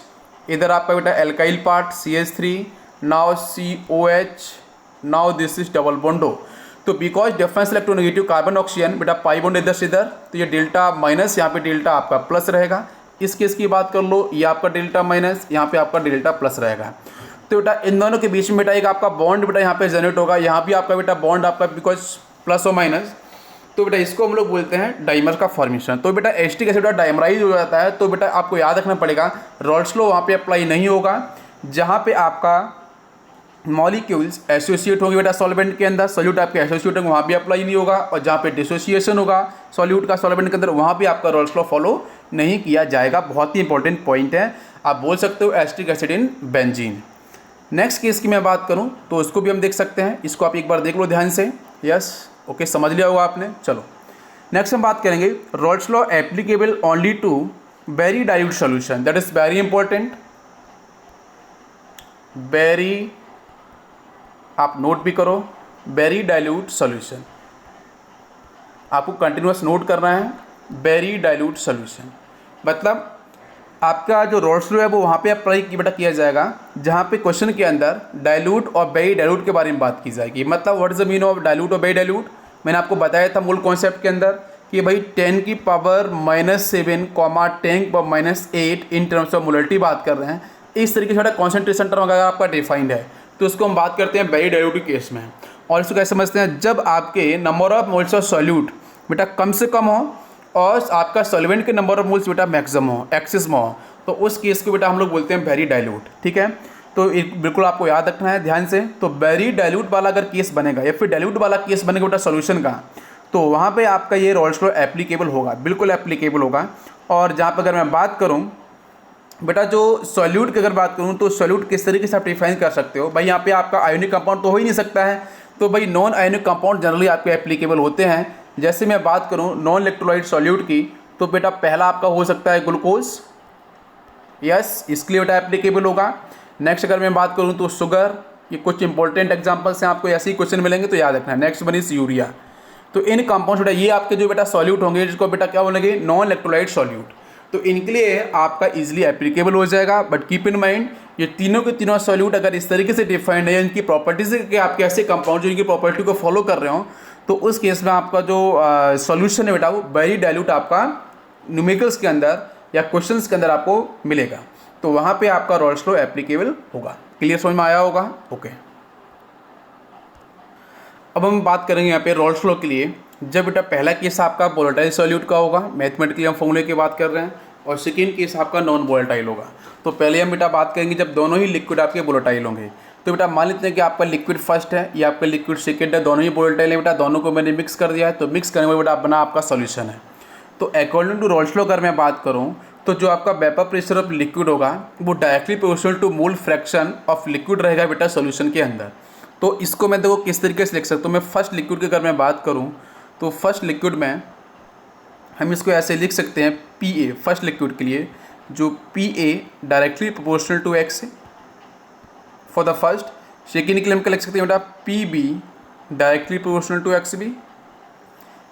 इधर आपका बेटा alkyl part CH3, now COH, now this is double bond. तो because difference electronegative carbon oxygen बेटा पाई बॉन्ड इधर से इधर, तो ये डेल्टा माइनस, यहाँ पे डेल्टा आपका प्लस रहेगा। इस केस की बात कर लो, ये आपका डेल्टा माइनस, यहाँ पे आपका डेल्टा प्लस रहेगा। तो बेटा इन दोनों के बीच में बेटा एक आपका बॉन्ड बेटा यहाँ पे जनरेट होगा, यहाँ भी आपका बेटा बॉन्ड आपका बिकॉज प्लस और माइनस, तो बेटा इसको हम लोग बोलते हैं डाइमर का फॉर्मेशन। तो बेटा एसिटिक एसिड डाइमराइज हो जाता है तो बेटा आपको याद रखना पड़ेगा रॉल्स लॉ वहाँ पे अप्लाई नहीं होगा। जहाँ पे आपका मॉलिक्यूल्स एसोसिएट होंगे बेटा सॉल्वेंट के अंदर, सॉल्यूट आपके एसोसिएट होंगे, वहाँ भी अप्लाई नहीं होगा। और जहाँ पे डिसोसिएशन होगा सॉल्यूट का सॉल्वेंट के अंदर, वहाँ भी आपका रॉल्स लॉ फॉलो नहीं किया जाएगा। बहुत ही इंपॉर्टेंट पॉइंट है। आप बोल सकते हो acetic acid in benzene. Next case की मैं बात करूं तो इसको भी हम देख सकते हैं, इसको आप एक बार देख लो ध्यान से। यस, ओके, समझ लिया होगा आपने। चलो नेक्स्ट हम बात करेंगे Raoult's law applicable only to very dilute solution, that is very important. Very, आप नोट भी करो, वेरी डाइल्यूट सॉल्यूशन आपको कंटिन्यूअस नोट करना है। वेरी डाइल्यूट सॉल्यूशन मतलब आपका जो रॉल्स लॉ है वो वहाँ पे अप्लाई बेटा किया जाएगा जहाँ पे क्वेश्चन के अंदर डाइल्यूट और वेरी डाइल्यूट के बारे में बात की जाएगी। मतलब what is the meaning of dilute और वेरी डाइल्यूट, मैंने आपको बताया था मूल कॉन्सेप्ट के अंदर कि भाई 10⁻⁻⁷, 10⁻⁻8 इन टर्म्स ऑफ मोलरिटी बात कर रहे हैं। इस तरीके से थोड़ा कॉन्सेंट्रेशन टर्म अगर आपका डिफाइंड है तो उसको हम बात करते हैं वेरी डाइल्यूट के केस में। और इसको कैसे समझते हैं, जब आपके number of moles of solute बेटा कम से कम हो और आपका सॉल्वेंट के नंबर ऑफ मोल्स बेटा मैक्सिमम हो, एक्सेस में हो, तो उस केस को बेटा हम लोग बोलते हैं वेरी डाइल्यूट। ठीक है, तो बिल्कुल आपको याद रखना है ध्यान से। तो वेरी डाइल्यूट वाला अगर केस बनेगा या फिर डाइल्यूट वाला केस बनेगा बेटा सॉल्यूशन का, तो वहाँ पे आपका ये रॉल्स लॉ एप्लीकेबल होगा, बिल्कुल एप्लीकेबल होगा। और जहाँ पर अगर मैं बात करूँ बेटा जो सॉल्यूट की अगर बात करूँ तो सॉल्यूट किस तरीके से आप डिफाइन कर सकते हो, भाई यहाँ पे आपका आयोनिक कंपाउंड तो हो ही नहीं सकता है, तो भाई नॉन आयोनिक कंपाउंड जनरली आपके एप्लीकेबल होते हैं। जैसे मैं बात करूँ नॉन इलेक्ट्रोलाइट सॉल्यूट की, तो बेटा पहला आपका हो सकता है ग्लूकोज, यस, इसके लिए बेटा एप्लीकेबल होगा। नेक्स्ट अगर मैं बात करूँ तो शुगर, ये कुछ इंपॉर्टेंट एग्जांपल्स हैं, आपको ऐसे ही क्वेश्चन मिलेंगे तो याद रखना है। Next one is urea. तो इन कंपाउंड्स बेटा ये आपके जो बेटा सॉल्यूट होंगे जिसको बेटा क्या बोलेंगे नॉन इलेक्ट्रोलाइट सॉल्यूट, तो इनके लिए आपका इजीली एप्लीकेबल हो जाएगा। बट कीप इन माइंड ये तीनों के तीनों सॉल्यूट अगर इस तरीके से डिफाइंड है, इनकी प्रॉपर्टीज के आप कैसे कंपाउंड जो इनकी प्रॉपर्टी को फॉलो कर रहे हो, तो उस केस में आपका जो सॉल्यूशन है बेटा वो वेरी डाइल्यूट आपका न्यूमेरिकल्स के अंदर या क्वेश्चंस के अंदर आपको मिलेगा। तो वहाँ पे आपका रॉल्स लॉ एप्लीकेबल होगा। क्लियर समझ में आया होगा? ओके, अब हम बात करेंगे यहाँ पे रॉल्स लॉ के लिए। जब बेटा पहला केस आपका वोलेटाइल सॉल्यूट का होगा, मैथमेटिकली हम फॉर्मूले की बात कर रहे हैं, और सेकेंड केस आपका नॉन वोलेटाइल होगा। तो पहले हम बेटा बात करेंगे जब दोनों ही लिक्विड आपके वोलेटाइल होंगे। तो बेटा मान लेते हैं कि आपका लिक्विड फर्स्ट है या आपका लिक्विड सेकेंड है, दोनों ही वोलेटाइल है बेटा, दोनों को मैंने मिक्स कर दिया है। तो मिक्स करने में बेटा बना आपका सॉल्यूशन है। तो अकॉर्डिंग टू रॉल्स लॉ अगर मैं बात करूँ तो जो आपका वेपर प्रेशर ऑफ लिक्विड होगा वो directly proportional to mole fraction of liquid रहेगा बेटा सॉल्यूशन के अंदर। तो इसको मैं देखो किस तरीके से लिख सकता हूँ। मैं फर्स्ट लिक्विड की अगर मैं बात करूँ तो फर्स्ट लिक्विड में हम इसको ऐसे लिख सकते हैं PA फर्स्ट लिक्विड के लिए, जो PA directly proportional to X for the first. Second के लिए हम क्या लिख सकते हैं बेटा PB directly proportional to XB।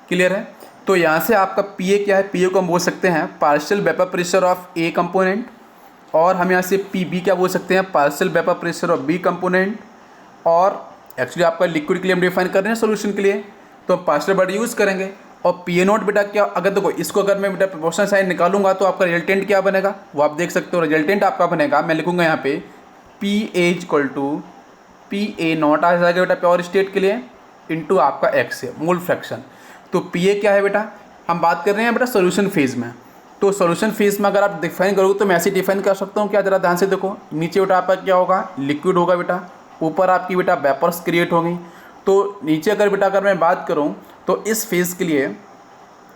Clear है? तो यहाँ से आपका PA क्या है, PA को हम बोल सकते हैं partial vapour pressure of A component, और हम यहाँ से PB क्या बोल सकते हैं partial vapour pressure of B component. और एक्चुअली आपका लिक्विड के लिए हम डिफाइन कर रहे हैं सोल्यूशन के लिए, तो हम पार्शियल वर्ड यूज़ करेंगे। और PA नोट बेटा क्या, अगर देखो इसको अगर मैं बेटा प्रोपोर्शनल साइन निकालूंगा तो आपका रिजल्टेंट क्या बनेगा वो आप देख सकते हो। रिजल्टेंट आपका बनेगा, मैं लिखूंगा यहाँ पे PA equal to PA naught आ जाएगा बेटा प्योर स्टेट के लिए इंटू आपका X है मोल फ्रैक्शन। तो PA क्या है बेटा, हम बात कर रहे हैं बेटा सोल्यूशन फेज में। तो सोल्यूशन फेज में अगर आप डिफाइन करोगे तो मैं ऐसे डिफाइन कर सकता हूँ क्या, जरा ध्यान से देखो। नीचे बेटा आपका क्या होगा लिक्विड होगा बेटा, ऊपर आपकी बेटा वेपर्स क्रिएट होंगी। तो नीचे अगर मैं बात करूँ तो इस फेज़ के लिए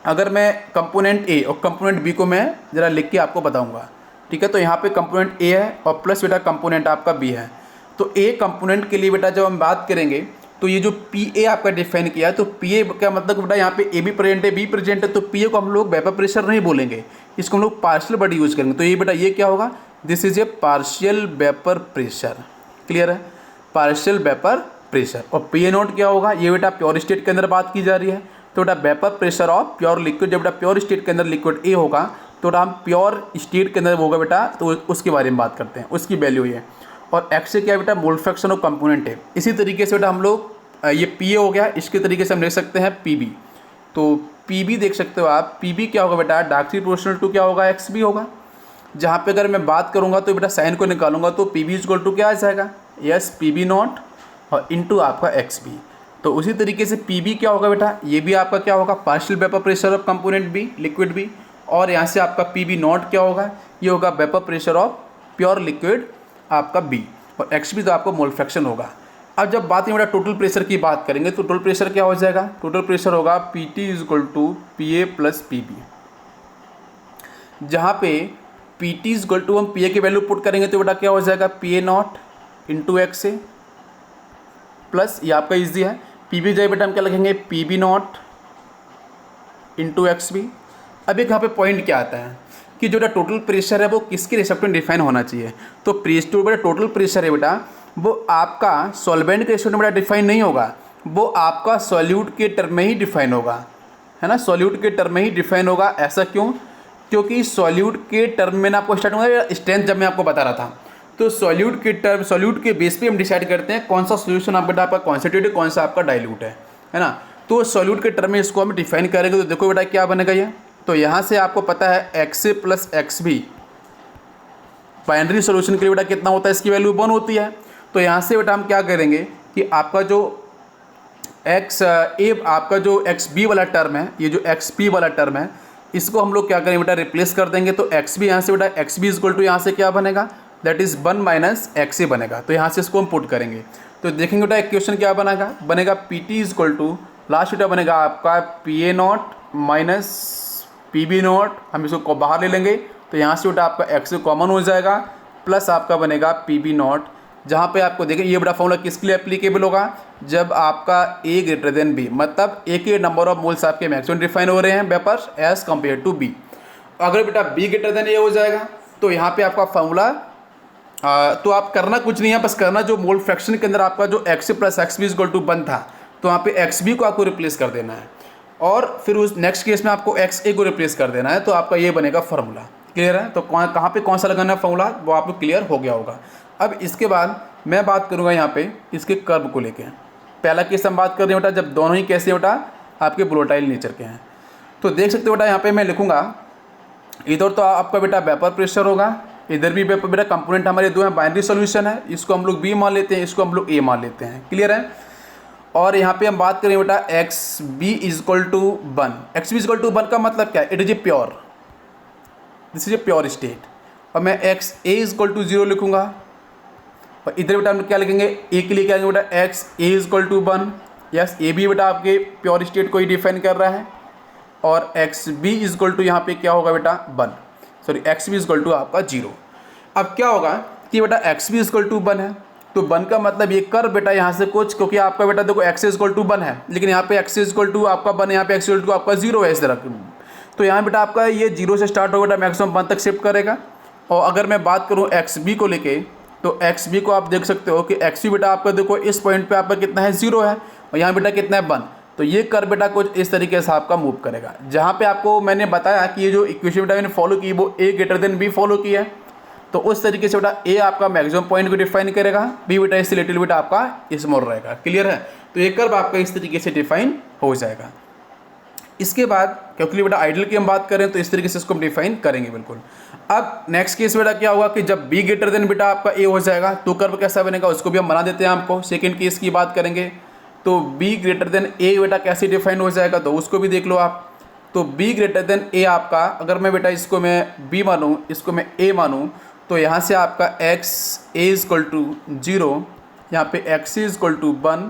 अगर मैं कंपोनेंट A और कंपोनेंट B को मैं ज़रा लिख के आपको बताऊंगा, ठीक है। तो यहाँ पे कंपोनेंट A है और प्लस बेटा कंपोनेंट आपका B है। तो A कंपोनेंट के लिए बेटा जब हम बात करेंगे तो ये जो PA आपका डिफाइन किया है, तो PA का मतलब बेटा यहाँ पे A भी प्रेजेंट है B प्रेजेंट है, तो PA को हम लोग वेपर प्रेशर नहीं बोलेंगे, इसको हम लोग पार्शियल वर्ड यूज़ करेंगे। तो ये बेटा ये क्या होगा, this is A partial vapour pressure. Clear है, पार्शियल वेपर प्रेशर। और PA नोट क्या होगा, ये बेटा प्योर स्टेट के अंदर बात की जा रही है, तो बेटा vapour pressure of pure liquid. जब बेटा प्योर स्टेट के अंदर लिक्विड A होगा तो बेटा हम प्योर स्टेट के अंदर होगा बेटा, तो उसके बारे में बात करते हैं, उसकी वैल्यू ये। और X से क्या है बेटा मोल फ्रैक्शन ऑफ कंपोनेंट है। इसी तरीके से बेटा हम लोग ये PA हो गया, इसके तरीके से हम लिख सकते हैं PB। तो PB देख सकते हो आप, PB क्या होगा बेटा डायरेक्टली प्रोपोर्शनल टू क्या होगा XB होगा। जहाँ पे अगर मैं बात करूँगा तो बेटा साइन को निकालूंगा तो PB इक्वल टू क्या आ जाएगा, यस PB नॉट और इंटू आपका XB। तो उसी तरीके से पी बी क्या होगा बेटा, ये भी आपका क्या होगा, partial vapour pressure of component B, liquid B. और यहाँ से आपका पी बी नॉट क्या होगा, ये होगा vapour pressure of pure liquid आपका बी, और एक्स बी तो आपको मोल फ्रैक्शन होगा। अब जब बात बेटा टोटल प्रेशर की बात करेंगे तो टोटल प्रेशर क्या हो जाएगा, टोटल प्रेशर होगा P T is equal to P A plus P B, जहाँ पे P T is equal to हम पी ए की वैल्यू पुट करेंगे तो बेटा क्या हो जाएगा, P A naught into X A plus, ये आपका ईजी है, पी बी जाए बेटा हम क्या लिखेंगे, P B naught into X B. अब एक यहाँ पे पॉइंट क्या आता है कि जो टोटल प्रेशर है वो किसके रेशपेक्ट में डिफाइन होना चाहिए, तो बेटा टोटल प्रेशर है बेटा वो आपका सॉल्वेंट के रेशपेक्ट में बेटा डिफाइन नहीं होगा, वो आपका सॉल्यूट के टर्म में ही डिफाइन होगा, है ना, सॉल्यूट के टर्म में ही डिफाइन होगा। ऐसा क्यों, क्योंकि सॉल्यूट के टर्म में ना आपको स्टार्ट होगा स्ट्रेंथ, जब मैं आपको बता रहा था तो सॉल्यूट के टर्म, सॉल्यूट के बेस पे हम डिसाइड करते हैं कौन सा सोल्यूशन बेटा आपका कॉन्सेंट्रेटेड, कौन सा आपका डाइल्यूट है ना। तो सॉल्यूट के टर्म में इसको हम डिफाइन करेंगे तो देखो बेटा क्या बनेगा ये, तो यहाँ से आपको पता है X A plus X B binary solution के लिए बेटा कितना होता है, इसकी वैल्यू 1 होती है। तो यहाँ से बेटा हम क्या करेंगे कि आपका जो एक्स ए, आपका जो एक्स बी वाला टर्म है, ये जो एक्स पी वाला टर्म है, इसको हम लोग क्या करेंगे बेटा रिप्लेस कर देंगे। तो एक्स बी यहाँ से बेटा एक्स बी इक्वल टू यहाँ से क्या बनेगा, दैट इज़ 1 माइनस एक्स ए बनेगा। तो यहाँ से इसको हम पुट करेंगे तो देखेंगे बेटा इक्वेशन क्या बनेगा P T equal to last बेटा बनेगा आपका P A naught minus P B naught, हम इसको बाहर ले लेंगे तो यहाँ से बेटा आपका एक्स कॉमन हो जाएगा, प्लस आपका बनेगा पी बी नॉट, जहाँ पे आपको देखें ये बड़ा फॉर्मूला किसके लिए एप्लीकेबल होगा, जब आपका ए ग्रेटर देन बी, मतलब ए के नंबर ऑफ मोल्स आपके मैक्सिमम डिफाइन हो रहे हैं vapour as compare to B. अगर बेटा बी ग्रेटर देन ए हो जाएगा तो यहाँ पे आपका फॉर्मूला तो आप करना कुछ नहीं है, बस करना जो मोल फ्रैक्शन के अंदर आपका जो X plus X B equal to 1 था तो वहाँ पे एक्स बी को आपको रिप्लेस कर देना है, और फिर उस नेक्स्ट केस में आपको एक्स ए को रिप्लेस कर देना है, तो आपका ये बनेगा फार्मूला। क्लियर है, तो कहाँ पे कौन सा लगाना है फार्मूला वो आपको क्लियर हो गया होगा। अब इसके बाद मैं बात करूँगा यहाँ पे इसके कर्व को लेके। पहला केस हम बात कर रहे हैं बेटा जब दोनों ही कैसे बेटा आपके वोलेटाइल नेचर के हैं, तो देख सकते हो बेटा यहाँ पे मैं लिखूँगा, इधर तो आपका बेटा वेपर प्रेशर होगा, इधर भी वेपर, बेटा कंपोनेंट हमारे दो हैं, बाइनरी सॉल्यूशन है, इसको हम लोग बी मान लेते हैं, इसको हम लोग ए मान लेते हैं। क्लियर है, और यहाँ पे हम बात करें बेटा X B is equal to 1, X B is equal to 1 का मतलब क्या है, it is a pure, this is a pure state, और मैं X A is equal to 0 लिखूँगा, और इधर बेटा हम क्या लिखेंगे, ए के लिए क्या लिखेंगे बेटा X A is equal to 1, yes A भी बेटा आपके प्योर स्टेट को ही डिफाइन कर रहा है, और X B is equal to यहाँ पे क्या होगा बेटा 1, sorry X B is equal to आपका 0। अब क्या होगा कि बेटा X B is equal to 1 है, तो 1 का मतलब ये कर बेटा यहाँ से कुछ, क्योंकि आपका बेटा देखो एक्स इक्वल टू 1 है, लेकिन यहाँ पे एक्स इक्वल टू आपका 1, यहाँ पे एक्स इक्वल टू आपका 0 है इस तरह, तो यहाँ बेटा आपका ये 0 से स्टार्ट होगा बेटा मैक्सिमम 1 तक शिफ्ट करेगा। और अगर मैं बात करूँ एक्स बी को लेके, तो एक्स बी को आप देख सकते हो कि एक्स बी बेटा आपका देखो इस पॉइंट पे आपका कितना है 0 है, और यहाँ बेटा कितना है 1, तो ये कर बेटा कुछ इस तरीके से आपका मूव करेगा। जहाँ पे आपको मैंने बताया कि ये जो इक्वेशन बेटा मैंने फॉलो की वो ए ग्रेटर देन बी फॉलो की है, तो उस तरीके से बेटा ए आपका मैक्सिमम पॉइंट को डिफाइन करेगा, बी बेटा इससे लिटिल बेटा आपका स्मॉल रहेगा। क्लियर है, तो ये कर्व आपका इस तरीके से डिफाइन हो जाएगा। इसके बाद क्योंकि बेटा आइडियल की हम बात करें तो इस तरीके से इसको हम डिफाइन करेंगे बिल्कुल। अब नेक्स्ट केस बेटा क्या होगा कि जब बी ग्रेटर देन बेटा आपका ए हो जाएगा तो कर्व कैसा बनेगा उसको भी हम बना देते हैं आपको। सेकेंड केस की बात करेंगे तो बी ग्रेटर देन ए बेटा कैसे डिफाइन हो जाएगा तो उसको भी देख लो आप। तो बी ग्रेटर देन ए आपका, अगर मैं बेटा इसको मैं बी मानूँ, इसको मैं ए मानूँ, तो यहाँ से आपका X A is equal to 0, यहाँ पे एक्स इज इक्वल टू 1,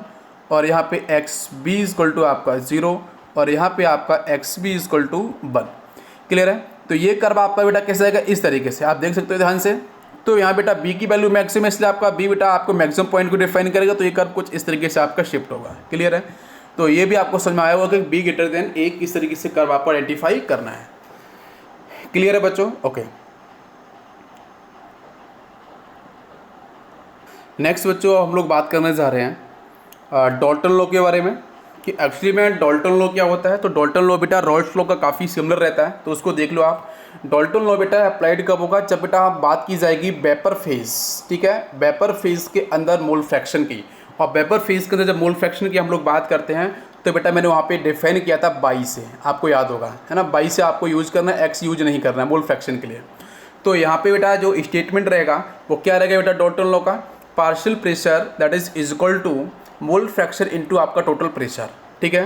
और यहाँ पे X B is equal to आपका 0, और यहाँ पे आपका X B is equal to 1। Clear है, तो ये कर्व आपका बेटा कैसे आएगा इस तरीके से आप देख सकते हो ध्यान से। तो यहाँ बेटा बी की वैल्यू मैक्सिमम है, इसलिए आपका बी बेटा आपको मैक्सिमम पॉइंट को डिफाइन करेगा, तो ये कर्व कुछ इस तरीके से आपका शिफ्ट होगा। क्लियर है, तो ये भी आपको समझ में आया होगा कि बी ग्रेटर देन ए किस तरीके से कर्व आपको आइडेंटिफाई करना है। क्लियर है बच्चों, ओके। नेक्स्ट बच्चों हम लोग बात करने जा रहे हैं डाल्टन लॉ के बारे में, कि एक्चुअली में डाल्टन लॉ क्या होता है। तो डाल्टन लॉ बेटा रॉल्स लॉ का काफ़ी सिमिलर रहता है, तो उसको देख लो आप। डाल्टन लॉ बेटा अप्लाइड कब होगा, जब बेटा बात की जाएगी वेपर फेज, ठीक है, वेपर फेज के अंदर मोल फ्रैक्शन की। और वेपर फेज के अंदर जब मोल फ्रैक्शन की हम लोग बात करते हैं तो बेटा मैंने वहाँ पे डिफाइन किया था बाई से, आपको याद होगा है ना, बाई से आपको यूज़ करना है, एक्स यूज नहीं करना है मोल फ्रैक्शन के लिए। तो यहाँ पे बेटा जो स्टेटमेंट रहेगा वो क्या रहेगा बेटा डाल्टन लॉ का, partial pressure that is equal to mole fraction into आपका टोटल प्रेशर। ठीक है,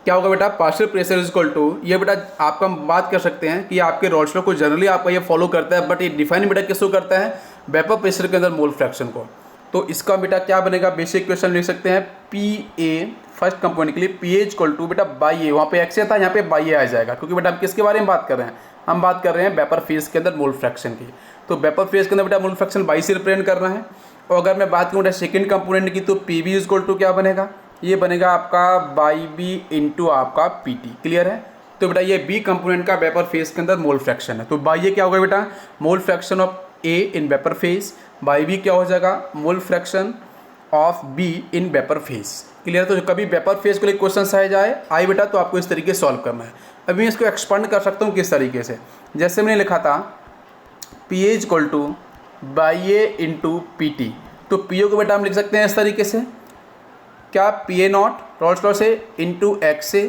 क्या होगा बेटा, partial pressure is equal to, ये बेटा आपका हम बात कर सकते हैं कि आपके रॉल्स लॉ को जनरली आपका ये फॉलो करता है, बट ये डिफाइन बेटा किसको करता है, वेपर प्रेशर के अंदर मोल फ्रैक्शन को। तो इसका बेटा क्या बनेगा, बेसिक क्वेश्चन लिख सकते हैं पी ए फर्स्ट कंपोनेंट के लिए पी ए इक्वल टू बेटा बाई ए, वहाँ पे एक्स था, यहाँ पे बाई ए आ जाएगा, क्योंकि बेटा हम किसके बारे में बात कर रहे हैं, हम बात कर रहे हैं वेपर फेज के अंदर मोल फ्रैक्शन की। तो वेपर फेज के अंदर बेटा मोल फ्रैक्शन बाई से रिप्रेजेंट करना है। और अगर मैं बात करूँ बेटा सेकेंड कंपोनेंट की, तो पी बी इक्वल टू क्या बनेगा, ये बनेगा आपका बाई बी इंटू आपका पी टी। क्लियर है। तो बेटा ये बी कंपोनेंट का वेपर फेज के अंदर मोल फ्रैक्शन है। तो बाई ये क्या होगा बेटा, mole fraction of A in vapour phase, by B क्या हो जाएगा, mole fraction of B in vapour phase. Clear. तो कभी वेपर फेज को लेकर क्वेश्चन आए बेटा तो आपको इस तरीके से सॉल्व करना है। अभी मैं इसको एक्सपांड कर सकता हूँ किस तरीके से, जैसे मैंने लिखा था P A equal to Y A into P T. तो पी ओ को बेटा हम लिख सकते हैं इस तरीके से, क्या, P A naught Raoult's law से into X A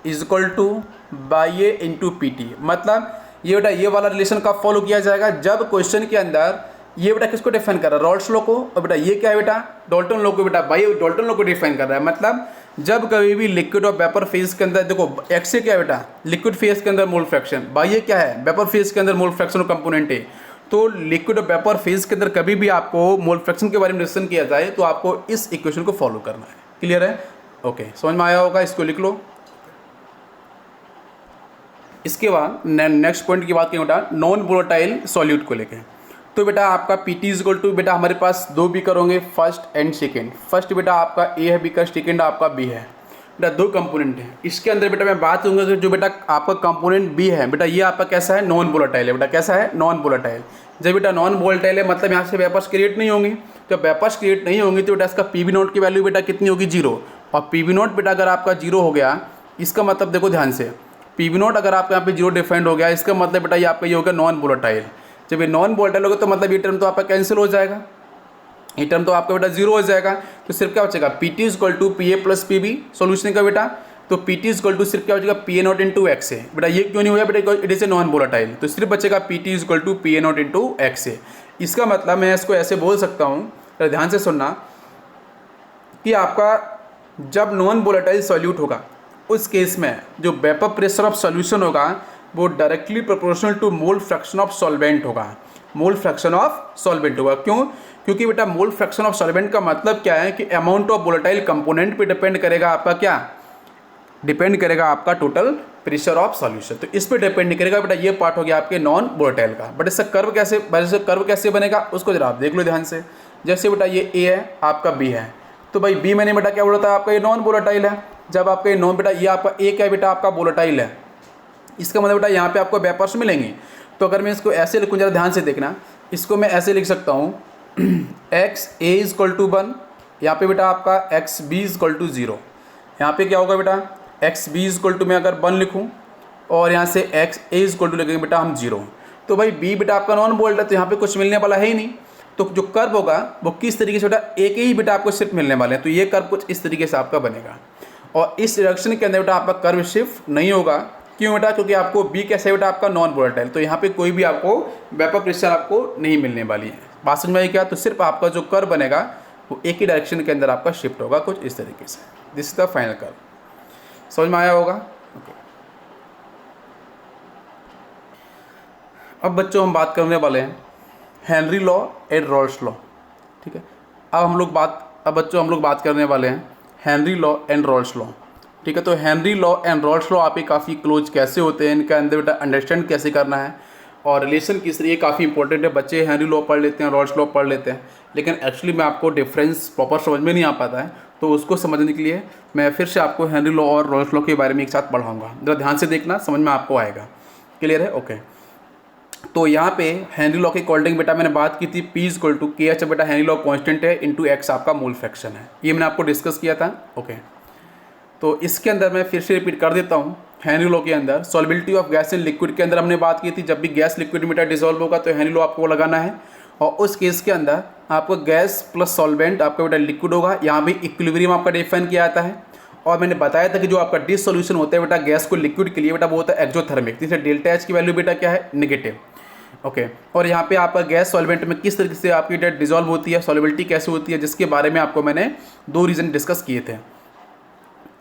is equal to Y A into P T. मतलब ये बेटा ये वाला रिलेशन का फॉलो किया जाएगा जब क्वेश्चन के अंदर ये बेटा किसको डिफाइन कर रहा है, रॉल्स लॉ को, और बेटा ये क्या है बेटा, डाल्टन लॉ को, बेटा बाई डाल्टन लॉ को डिफाइन कर रहा है। मतलब जब कभी भी लिक्विड और वेपर फेज के अंदर, देखो एक्स ए क्या है बेटा, लिक्विड फेज के अंदर मोल फ्रैक्शन, बाई ए क्या है, वेपर फेज के अंदर मोल फ्रैक्शन कंपोनेंट है। तो लिक्विड और वेपर फेज के अंदर कभी भी आपको मोल फ्रैक्शन के बारे में डिस्कशन किया जाए तो आपको इस इक्वेशन को फॉलो करना है। क्लियर है, ओके, समझ में आया होगा, इसको लिख लो। इसके बाद नेक्स्ट पॉइंट की बात करें बेटा नॉन वोलेटाइल सॉल्यूट को लेके। तो बेटा आपका P T is equal to, बेटा हमारे पास दो बीकर होंगे, फर्स्ट एंड सेकेंड। फर्स्ट बेटा आपका ए है बीकर, सेकेंड आपका बी है। बेटा दो कंपोनेंट है, इसके अंदर बेटा मैं बात करूँगा कि जो बेटा आपका कंपोनेंट बी है बेटा ये आपका कैसा है, नॉन वोलेटाइल है। बेटा कैसा है, नॉन वोलेटाइल। जब बेटा नॉन वोलेटाइल है मतलब यहाँ से वेपर्स क्रिएट नहीं होंगी। जब वेपर्स क्रिएट नहीं होंगी तो बेटा इसका पी बी नोट की वैल्यू बेटा कितनी होगी, जीरो। और पी बी नोट बेटा अगर आपका जीरो हो गया, इसका मतलब देखो ध्यान से, पी बी नोट अगर आपका यहाँ पे जीरो डिफाइंड हो गया, इसका मतलब बेटा ये आपका ये होगा नॉन वोलेटाइल। जब ये नॉन वोलेटाइल होगा तो मतलब ये टर्म तो आपका कैंसिल हो जाएगा, ये टर्म तो आपका बेटा जीरो हो जाएगा। तो सिर्फ क्या बचेगा, P T equal to P A plus P B solution का बेटा। तो पी टी इक्वल टू सिर्फ क्या बचेगा, P A naught into X A. बेटा ये क्यों नहीं हो गया बेटा, it is a non volatile, तो सिर्फ बचेगा P T equal to P A naught into X A. इसका मतलब मैं इसको ऐसे बोल सकता हूँ, ध्यान से सुनना, कि आपका जब नॉन वोलेटाइल सॉल्यूट होगा उस केस में जो वेपर प्रेशर ऑफ सॉल्यूशन होगा वो directly proportional to mole fraction of solvent होगा। मोल फ्रैक्शन ऑफ सॉल्वेंट होगा, क्यों, क्योंकि बेटा मोल फ्रैक्शन ऑफ सॉल्वेंट का मतलब क्या है कि अमाउंट ऑफ वोलेटाइल कंपोनेंट पे डिपेंड करेगा आपका, क्या डिपेंड करेगा आपका टोटल प्रेशर ऑफ सॉल्यूशन। तो इस पे डिपेंड नहीं करेगा बेटा, ये पार्ट हो गया आपके नॉन वोलेटाइल का। बट इसका कर्व कैसे बनेगा उसको जरा आप देख लो ध्यान से। जैसे बेटा ये ए है, आपका बी है, तो भाई बी मैंने बेटा क्या बोला था, आपका ये नॉन वोलेटाइल है। जब आपका ये नॉन बेटा ये आपका ए क्या है बेटा, आपका वोलेटाइल है, इसका मतलब बेटा यहाँ पे आपको वेपर्स मिलेंगे। तो अगर मैं इसको ऐसे लिखूँ, जरा ध्यान से देखना, इसको मैं ऐसे लिख सकता हूँ X A is equal to 1, यहाँ पे बेटा आपका X B is equal to 0। यहाँ पे क्या होगा बेटा, X B is equal to मैं अगर 1 लिखूँ और यहाँ से X A is equal to लिखेंगे बेटा हम 0। तो भाई बी बेटा आपका नॉन वोलेटाइल है, तो यहाँ पे कुछ मिलने वाला है ही नहीं। तो जो कर्व होगा वो किस तरीके से बेटा, एक ही बेटा आपको सिर्फ मिलने वाले हैं। तो ये कर्व कुछ इस तरीके से आपका बनेगा। और इस डायरेक्शन के अंदर बेटा आपका कर्व शिफ्ट नहीं होगा, क्यों बेटा, क्योंकि आपको बी कैसे है बेटा आपका नॉन वोलेटाइल। तो यहाँ पे कोई भी आपको वेपर प्रेशर आपको नहीं मिलने वाली है। बात समझ में आई क्या, तो सिर्फ आपका जो कर्व बनेगा वो एक ही डायरेक्शन के अंदर आपका शिफ्ट होगा कुछ इस तरीके से। This is the final curve, समझ में आया होगा। ओके, अब बच्चों हम बात करने वाले हैं Henry law and Rawls law. ठीक है, अब बच्चों हम लोग बात करने वाले हैं Henry law and Rawls law. ठीक है, तो Henry law and Rawls law आप ही काफ़ी क्लोज कैसे होते हैं, इनका अंदर बेटा अंडरस्टैंड कैसे करना है और रिलेशन किस तरह, ये काफ़ी इंपॉर्टेंट है। बच्चे हेनरी लॉ पढ़ लेते हैं, रॉल्स लॉ पढ़ लेते हैं, लेकिन एक्चुअली में आपको डिफरेंस प्रॉपर समझ में नहीं आ पाता है। तो उसको समझने के लिए मैं फिर से आपको हेनरी लॉ और रॉल्स लॉ के बारे में एक साथ पढ़ाऊँगा। जरा ध्यान से देखना, समझ में आपको आएगा। क्लियर है, ओके। तो यहाँ पे हेनरी लॉ के अकॉर्डिंग बेटा मैंने बात की थी पी इक्वल टू के एच, बेटा हेनरी लॉ कांस्टेंट है इंटू एक्स आपका मोल फ्रैक्शन है, ये मैंने आपको डिस्कस किया था। ओके, तो इसके अंदर मैं फिर से रिपीट कर देता हूँ। हेनरी लॉ के अंदर सॉल्बिलिटी ऑफ गैस इन लिक्विड के अंदर हमने बात की थी, जब भी गैस लिक्विड में बेटा डिसॉल्व होगा तो हेनरी लॉ आपको लगाना है। और उस केस के अंदर आपको गैस प्लस सॉल्वेंट आपका बेटा लिक्विड होगा, यहाँ भी इक्विलिब्रियम आपका डिफाइन किया जाता है। और मैंने बताया था कि जो आपका डिसोल्यूशन होता है बेटा गैस को लिक्विड के लिए बेटा वो होता है एक्जोथर्मिक, जिससे डेल्टा एच की वैल्यू बेटा क्या है, नेगेटिव। ओके। और यहाँ पे आपका गैस सॉल्वेंट में किस तरीके से आपकी डेट डिजॉल्व होती है, सॉल्युबिलिटी कैसे होती है, जिसके बारे में आपको मैंने 2 रीज़न डिस्कस किए थे।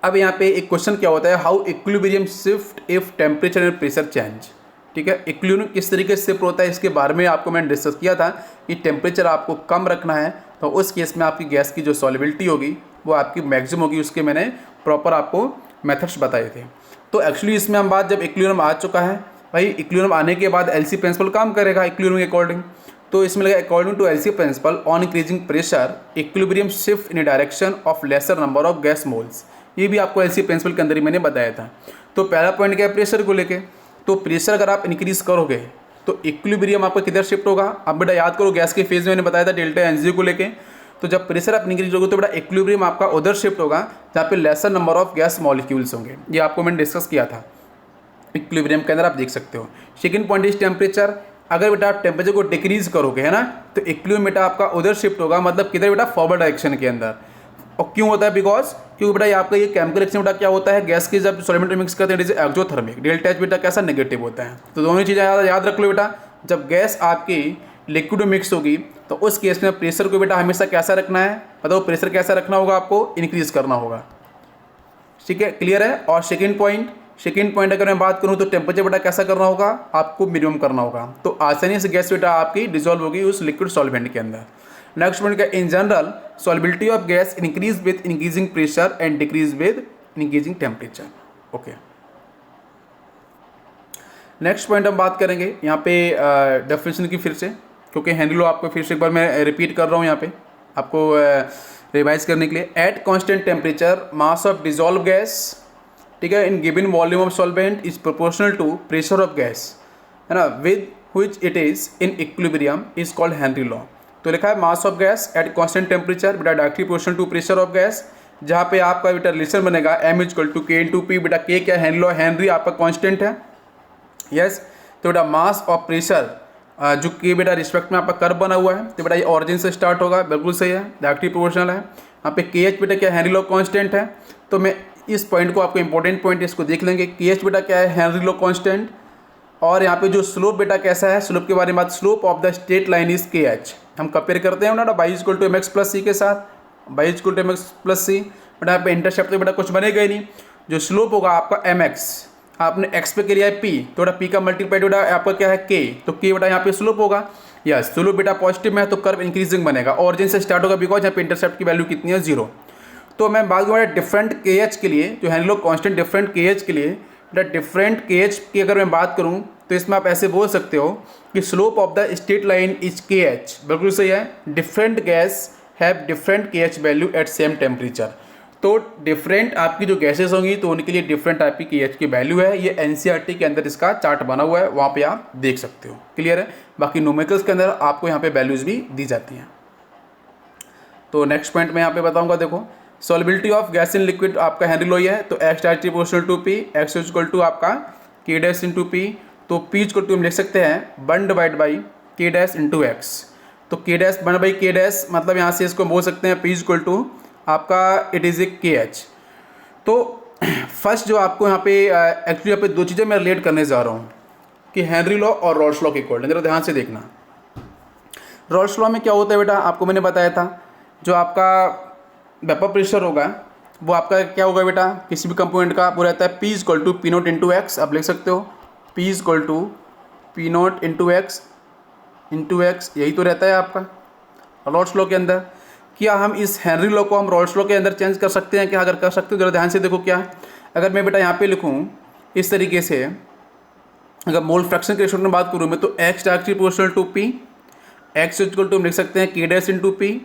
अब यहाँ पे एक क्वेश्चन क्या होता है, how equilibrium shift if temperature and pressure change. ठीक है, इक्विलिब्रियम किस तरीके से शिफ्ट होता है इसके बारे में आपको मैंने डिस्कस किया था कि टेम्परेचर आपको कम रखना है तो उस केस में आपकी गैस की जो सॉल्युबिलिटी होगी वो आपकी मैक्सिमम होगी, उसके मैंने प्रॉपर आपको मेथड्स बताए थे। तो एक्चुअली इसमें हम बात जब इक्विलिब्रियम आ चुका है भाई, इक्विलिब्रियम आने के बाद एलसी प्रिंसिपल काम करेगा इक्विलिब्रियम के अकॉर्डिंग। तो इसमें लगा according to LC principle on increasing pressure equilibrium shift in a direction of lesser number of gas moles. ये भी आपको एलसी प्रिंसिपल के अंदर ही मैंने बताया था। तो पहला पॉइंट क्या है, प्रेशर को लेके। तो प्रेशर अगर आप इंक्रीज करोगे तो इक्विलिब्रियम आपका किधर शिफ्ट होगा। अब बेटा याद करो गैस के फेज में मैंने बताया था डेल्टा एनजी को लेके। तो जब प्रेशर आप इंक्रीज होगा तो बेटा इक्विलिब्रियम आपका उधर शिफ्ट होगा जहाँ पे laser number of gas molecules होंगे। ये आपको मैंने डिस्कस किया था इक्विलिब्रियम के अंदर, आप देख सकते हो। Second point is temperature. अगर बेटा आप टेम्परेचर को डिक्रीज करोगे है ना, तो इक्विलिब्रियम बेटा आपका उधर शिफ्ट होगा, मतलब किधर बेटा, फॉरवर्ड डायरेक्शन के अंदर। और क्यों होता है, बिकॉज क्योंकि बेटा आपका ये केमिकल रिएक्शन बेटा क्या होता है, गैस के जब सॉल्वेंट में मिक्स करते हैं it is exothermic, delta H बेटा कैसा नेगेटिव होता है। तो दोनों चीज़ें याद रख लो बेटा, जब गैस आपकी लिक्विड में मिक्स होगी तो उस केस में प्रेशर को बेटा हमेशा कैसा रखना है, मतलब प्रेशर कैसा रखना होगा, आपको इंक्रीज करना होगा। ठीक है, क्लियर है। और सेकेंड पॉइंट अगर मैं बात करूं तो टेम्परेचर बेटा कैसा करना होगा, आपको मिनिमम करना होगा। तो आसानी से गैस बेटा आपकी डिसॉल्व होगी उस लिक्विड सॉल्वेंट के अंदर। नेक्स्ट पॉइंट क्या, in general solubility of gas increase with increasing pressure and decrease with increasing temperature. Okay, next point हम बात करेंगे यहाँ पे डेफिनेशन की फिर से, क्योंकि हेनरी लॉ आपको फिर से एक बार मैं रिपीट कर रहा हूँ यहाँ पे आपको रिवाइज करने के लिए। At constant temperature mass of dissolve gas, ठीक है, in given volume of solvent is proportional to pressure of gas, है ना, with which it is in equilibrium is called Henry law. तो लिखा है mass of gas at constant temperature बेटा directly proportional to pressure of gas, जहाँ पे आपका बेटा रिलेशन बनेगा m equal to K into P. बेटा के क्या है, हेनरी लॉ, हेनरी आपका कांस्टेंट है, यस। तो बेटा मास ऑफ प्रेशर जो के बेटा रिस्पेक्ट में आपका कर्व बना हुआ है, तो बेटा ये ऑरिजिन से स्टार्ट होगा, बिल्कुल सही है, डायरेक्टली प्रोपोर्शनल है। यहाँ पे के एच बेटा क्या, हेनरी लॉ कांस्टेंट है। तो मैं इस पॉइंट को आपको इंपॉर्टेंट पॉइंट इसको देख लेंगे, के एच बेटा क्या है, हेनरी लॉ कांस्टेंट। और यहाँ पे जो स्लोप बेटा कैसा है, स्लोप के बारे में बात, slope of the straight line is K H. हम कंपेयर करते हैं ना Y equal to M X plus C के साथ, Y equal to M X plus C. बेटा यहाँ पे इंटरसेप्ट तो बेटा कुछ बनेगा ही नहीं, जो स्लोप होगा आपका एम एक्स, आपने एक्स पे किया है पी, तो बेटा पी का मल्टीप्लाई बेटा आपका क्या है के, तो के बेटा यहाँ पे स्लोप होगा। यस, स्लोप बेटा पॉजिटिव में है तो कर्व इंक्रीजिंग बनेगा, ऑरिजिन से स्टार्ट होगा, बिकॉज यहाँ पे इंटरसेप्ट की वैल्यू कितनी है, 0। तो मैं बात करूँ डिफरेंट के एच के लिए, जो Henry law constant different K H के लिए, बेटा डिफरेंट के एच की अगर मैं बात करूँ तो इसमें आप ऐसे बोल सकते हो कि slope of the straight line is K H, बिल्कुल सही है। Different gas have different K H value at same temperature. तो डिफरेंट आपकी जो गैसेस होंगी तो उनके लिए डिफरेंट टाइप की के एच की वैल्यू है। ये एनसीईआरटी के अंदर इसका चार्ट बना हुआ है, वहाँ पे आप देख सकते हो, क्लियर है। बाकी न्यूमेरिकल्स के अंदर आपको यहाँ पे वैल्यूज़ भी दी जाती हैं। तो नेक्स्ट पॉइंट मैं यहाँ पे बताऊँगा, देखो solubility of gas in liquid आपका हेनरी लॉ है, तो X directly proportional to P, X equal to आपका के डैश इंटू पी। तो पी इक्वल टू हम लिख सकते हैं 1 divide by K dash into X. तो K dash 1 by K dash, मतलब यहाँ से इसको बोल सकते हैं पी इक्वल टू आपका इट इज़ ए के एच। तो फर्स्ट जो आपको यहाँ पे एक्चुअली यहाँ पे 2 चीज़ें मैं रिलेट करने जा रहा हूँ कि हेनरी लॉ और रॉल्स लॉ के अकॉर्डिंग, जरा ध्यान से देखना। रॉल्स लॉ में क्या होता है बेटा, आपको मैंने बताया था, जो आपका वेपर प्रेशर होगा वो आपका क्या होगा बेटा, किसी भी कंपोनेंट का वो रहता है P equal to P naught into X. आप लिख सकते हो P equal to P naught into X, यही तो रहता है आपका रॉल्स लॉ के अंदर। क्या हम इस हेनरी लॉ को हम रॉल्स लॉ के अंदर चेंज कर सकते हैं क्या, अगर कर सकते हो जरा ध्यान से देखो। क्या अगर मैं बेटा यहाँ पे लिखूँ इस तरीके से, अगर मोल फ्रैक्शन के रेशो में बात करूँ मैं, तो X directly proportional to P, X equal to हम लिख सकते हैं के डैश इंटू पी,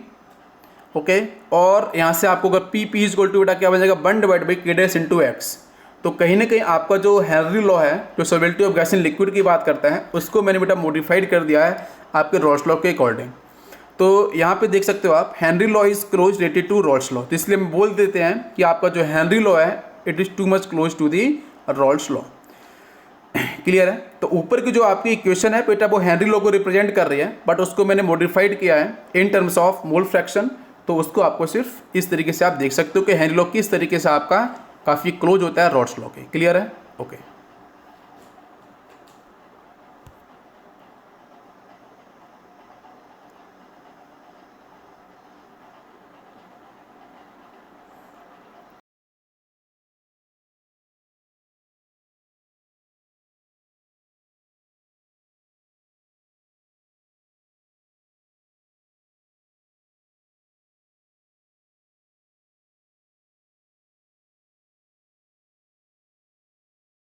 ओके। और यहाँ से आपको अगर पी इक्वल टू बेटा क्या बन जाएगा 1 divide by K dash into X. तो कहीं ना कहीं आपका जो हेनरी लॉ है, जो solubility of gas in liquid की बात करता है, उसको मैंने बेटा मॉडिफाइड कर दिया है आपके रॉल्स लॉ के अकॉर्डिंग। तो यहाँ पे देख सकते हो आप, Henry law is close related to Raoult's law, तो इसलिए हम बोल देते हैं कि आपका जो हेनरी लॉ है it is too much close to the Raoult's law, clear है। तो ऊपर की जो आपकी इक्वेशन है बेटा वो हेनरी लॉ को रिप्रेजेंट कर रही है, बट उसको मैंने मॉडिफाइड किया है in terms of mole fraction. तो उसको आपको सिर्फ इस तरीके से आप देख सकते हो कि हेनरी लॉ किस तरीके से आपका काफ़ी क्लोज होता है रॉल्स लॉ के, क्लियर है, ओके।